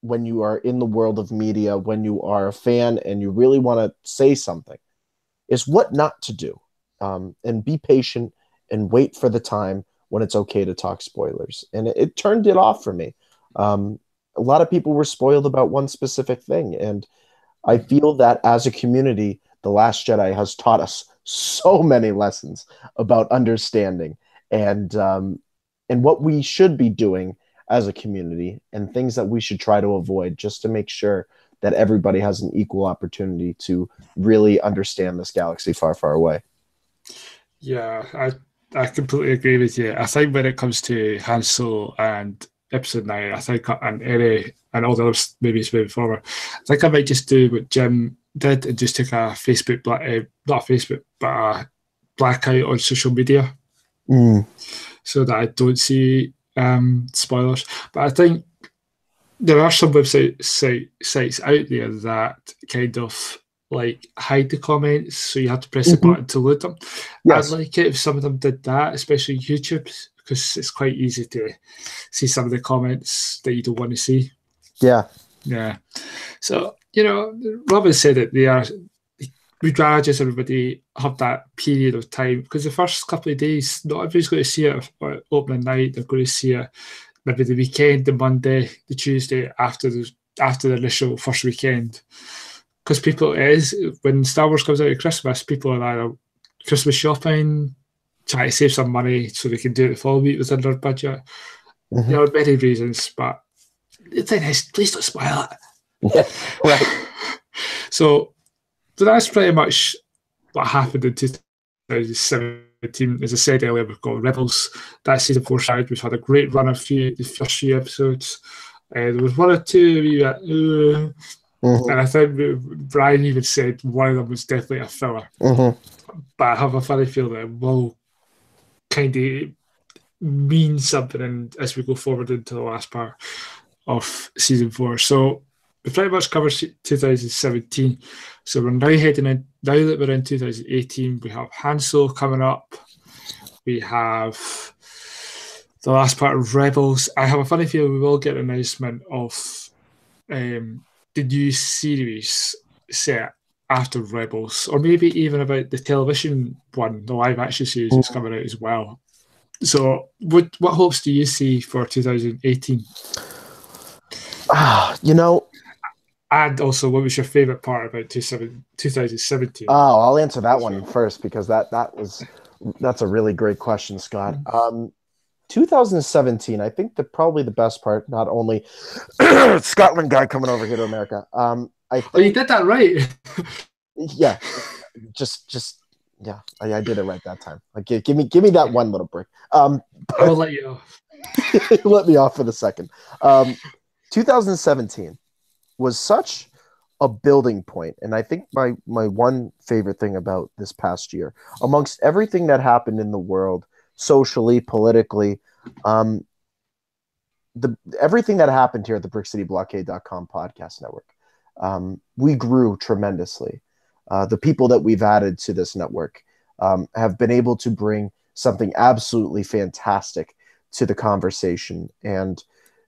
When you are in the world of media, when you are a fan and you really want to say something, is what not to do. And be patient and wait for the time when it's okay to talk spoilers. And it turned it off for me. A lot of people were spoiled about one specific thing. And I feel that as a community, The Last Jedi has taught us so many lessons about understanding and what we should be doing as a community, and things that we should try to avoid, just to make sure that everybody has an equal opportunity to really understand this galaxy far, far away. Yeah, I completely agree with you. I think when it comes to Han Solo and Episode 9, I think, and Eri and all the other movies moving forward, I think I might just do what Jim did and just take a Facebook, not Facebook, but a blackout on social media, so that I don't see spoilers. But I think there are some sites out there that kind of like hide the comments, so you have to press a button to load them. Yes. I'd like it if some of them did that, especially YouTube, because it's quite easy to see some of the comments that you don't want to see. Yeah. So, Robin said that we'd rather just everybody have that period of time, because the first couple of days, not everybody's going to see it opening night. They're going to see it maybe the weekend, the Monday, the Tuesday after the initial first weekend. Because when Star Wars comes out at Christmas, people are either Christmas shopping, trying to save some money so they can do it the following week within their budget. There are many reasons, but the thing is, please don't spoil it. Yeah, right. So that's pretty much what happened in 2017. As I said earlier, we've got Rebels. That season 4 side. We've had a great run of the first few episodes. There was one or two and I think Brian even said one of them was definitely a filler. But I have a funny feeling that it will kind of mean something as we go forward into the last part of season 4. So we pretty much covered 2017. So we're now heading in, now that we're in 2018, we have Han Solo coming up. We have the last part of Rebels. I have a funny feeling we will get an announcement of the new series set after Rebels, or maybe even about the television one, the live action series that's coming out as well. So what hopes do you see for 2018? And also, what was your favourite part about 2017? Oh, I'll answer that one first, because that's a really great question, Scott. 2017, I think probably the best part, not only Scotland guy coming over here to America. I think, you did that right. Yeah, I did it right that time. Like, give me that one little break. I will let you off. Let me off for the second. 2017 was such a building point, and I think my one favorite thing about this past year, amongst everything that happened in the world, socially, politically, everything that happened here at the BrickCityBlockade.com podcast network, we grew tremendously. The people that we've added to this network have been able to bring something absolutely fantastic to the conversation, and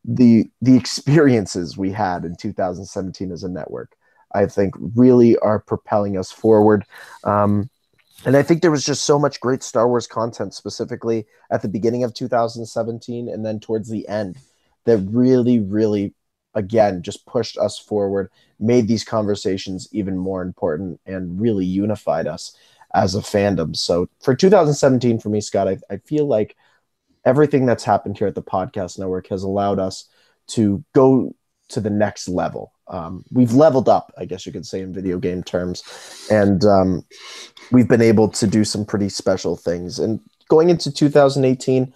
the experiences we had in 2017 as a network. I think really are propelling us forward. And I think there was just so much great Star Wars content, specifically at the beginning of 2017 and then towards the end, that really, really, again, just pushed us forward, made these conversations even more important, and really unified us as a fandom. So for 2017, for me, Scott, I feel like everything that's happened here at the podcast network has allowed us to go to the next level. We've leveled up, I guess you could say, in video game terms, and we've been able to do some pretty special things. And going into 2018,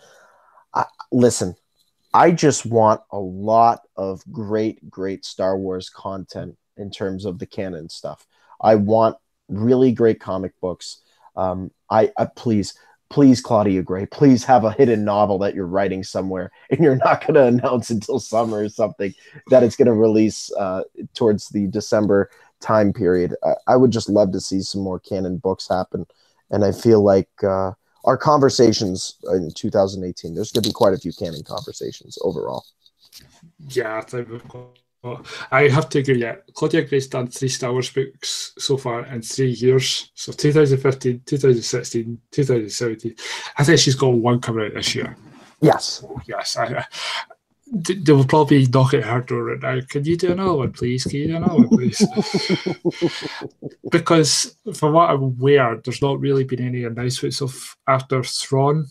listen, I just want a lot of great, great Star Wars content in terms of the canon stuff. I want really great comic books. I please, please, Claudia Gray, please have a hidden novel that you're writing somewhere and you're not going to announce until summer or something that it's going to release towards the December time period. I would just love to see some more canon books happen. And I feel like our conversations in 2018, there's going to be quite a few canon conversations overall. Yeah, I think we've got. I have to agree. Yeah, Claudia Gray's done 3 Star Wars books so far in 3 years. So 2015, 2016, 2017. I think she's got 1 coming out this year. Yes. Yes, they will probably knock at her door right now. Can you do another one, please? Can you do another one, please? Because from what I'm aware, there's not really been any announcements of after Thrawn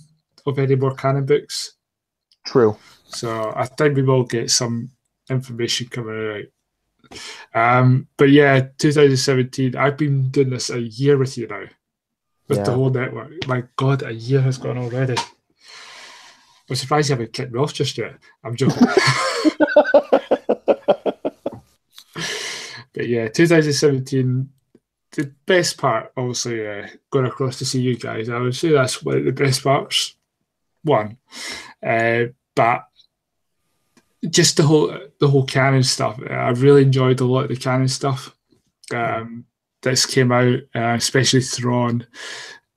of any more canon books. True. So I think we will get some information coming out. But yeah, 2017, I've been doing this a year with you now, with the whole network. My God, a year has gone already. I'm surprised you haven't kicked me off just yet. I'm joking. But yeah, 2017, the best part, obviously, going across to see you guys. I would say that's one of the best parts. One. But just the whole canon stuff. I really enjoyed a lot of the canon stuff that's came out, especially Thrawn,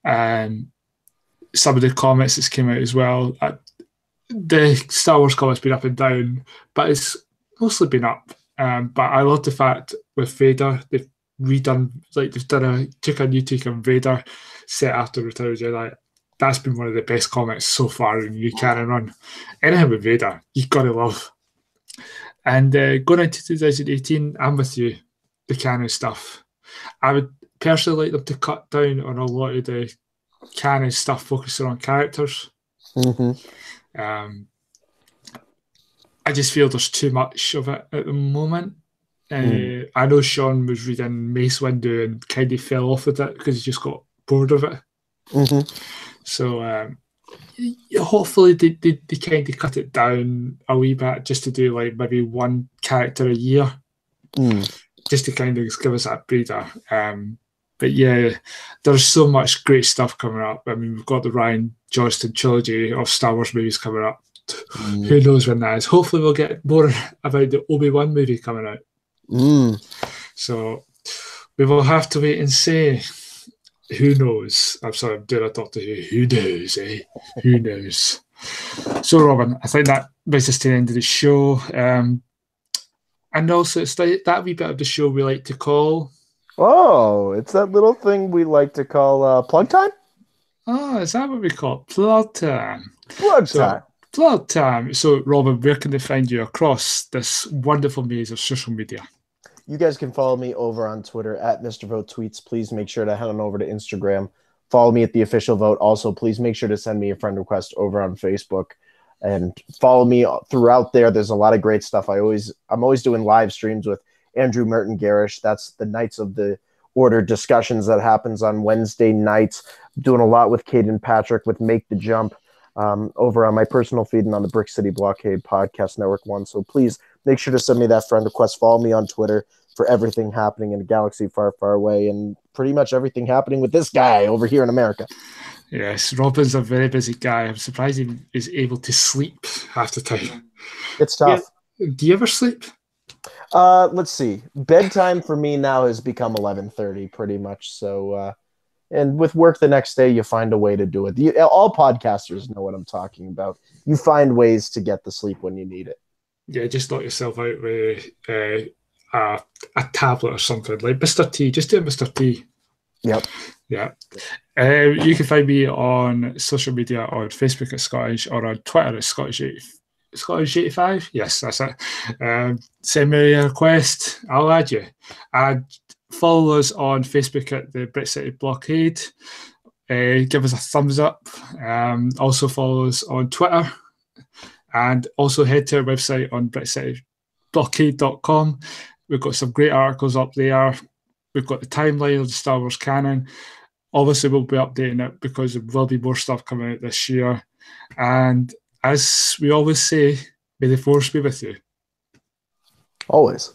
and some of the comics that's came out as well. The Star Wars comics been up and down, but it's mostly been up. But I love the fact with Vader, they've redone, like took a new take on Vader set after Return of the Jedi. That's been one of the best comics so far in the canon run. Anything with Vader, you've got to love. And going into 2018, I'm with you, the canon stuff. I would personally like them to cut down on a lot of the canon stuff focusing on characters. Mm-hmm. I just feel there's too much of it at the moment. I know Sean was reading Mace Windu and kind of fell off with it because he just got bored of it. Mm-hmm. So hopefully they kind of cut it down a wee bit just to do like maybe 1 character a year, just to kind of give us that breather. But yeah, there's so much great stuff coming up. I mean, we've got the Rian Johnston trilogy of Star Wars movies coming up. Who knows when that is? Hopefully we'll get more about the Obi-Wan movie coming out. So we will have to wait and see. Who knows? I'm sorry, I'm doing a Doctor Who. Who knows, eh? Who knows? So, Robin, I think that brings us to the end of the show. And also, it's that wee bit of the show we like to call... Oh, it's that little thing we like to call plug time? Oh, is that what we call it? Plug time. Time. Plug time. So, Robin, where can they find you across this wonderful maze of social media? You guys can follow me over on Twitter at Mr. Vogt Tweets. Please make sure to head on over to Instagram. Follow me at The Official Vote. Also, please make sure to send me a friend request over on Facebook. And follow me throughout there. There's a lot of great stuff. I'm always doing live streams with Andrew Merton Garish. That's the Knights of the Order discussions that happens on Wednesday nights. I'm doing a lot with Caden Patrick with Make the Jump over on my personal feed and on the Brick City Blockade Podcast Network 1. So please make sure to send me that friend request. Follow me on Twitter for everything happening in a galaxy far, far away and pretty much everything happening with this guy over here in America. Yes, Robin's a very busy guy. I'm surprised he is able to sleep half the time. It's tough. Do you ever sleep? Let's see. Bedtime for me now has become 11:30 pretty much. So, and with work the next day, you find a way to do it. All podcasters know what I'm talking about. You find ways to get the sleep when you need it. Yeah, just knock yourself out with a tablet or something like Mr. T. Just do Mr. T. Yep. Yeah. You can find me on social media on Facebook at Scottish or on Twitter at Scottish 85. Yes, that's it. Send me a request. I'll add you. And follow us on Facebook at the Brick City Blockade. Give us a thumbs up. Also follow us on Twitter. And also head to our website on brickcityblockade.com. We've got some great articles up there. We've got the timeline of the Star Wars canon. Obviously, we'll be updating it because there will be more stuff coming out this year. And as we always say, may the Force be with you. Always.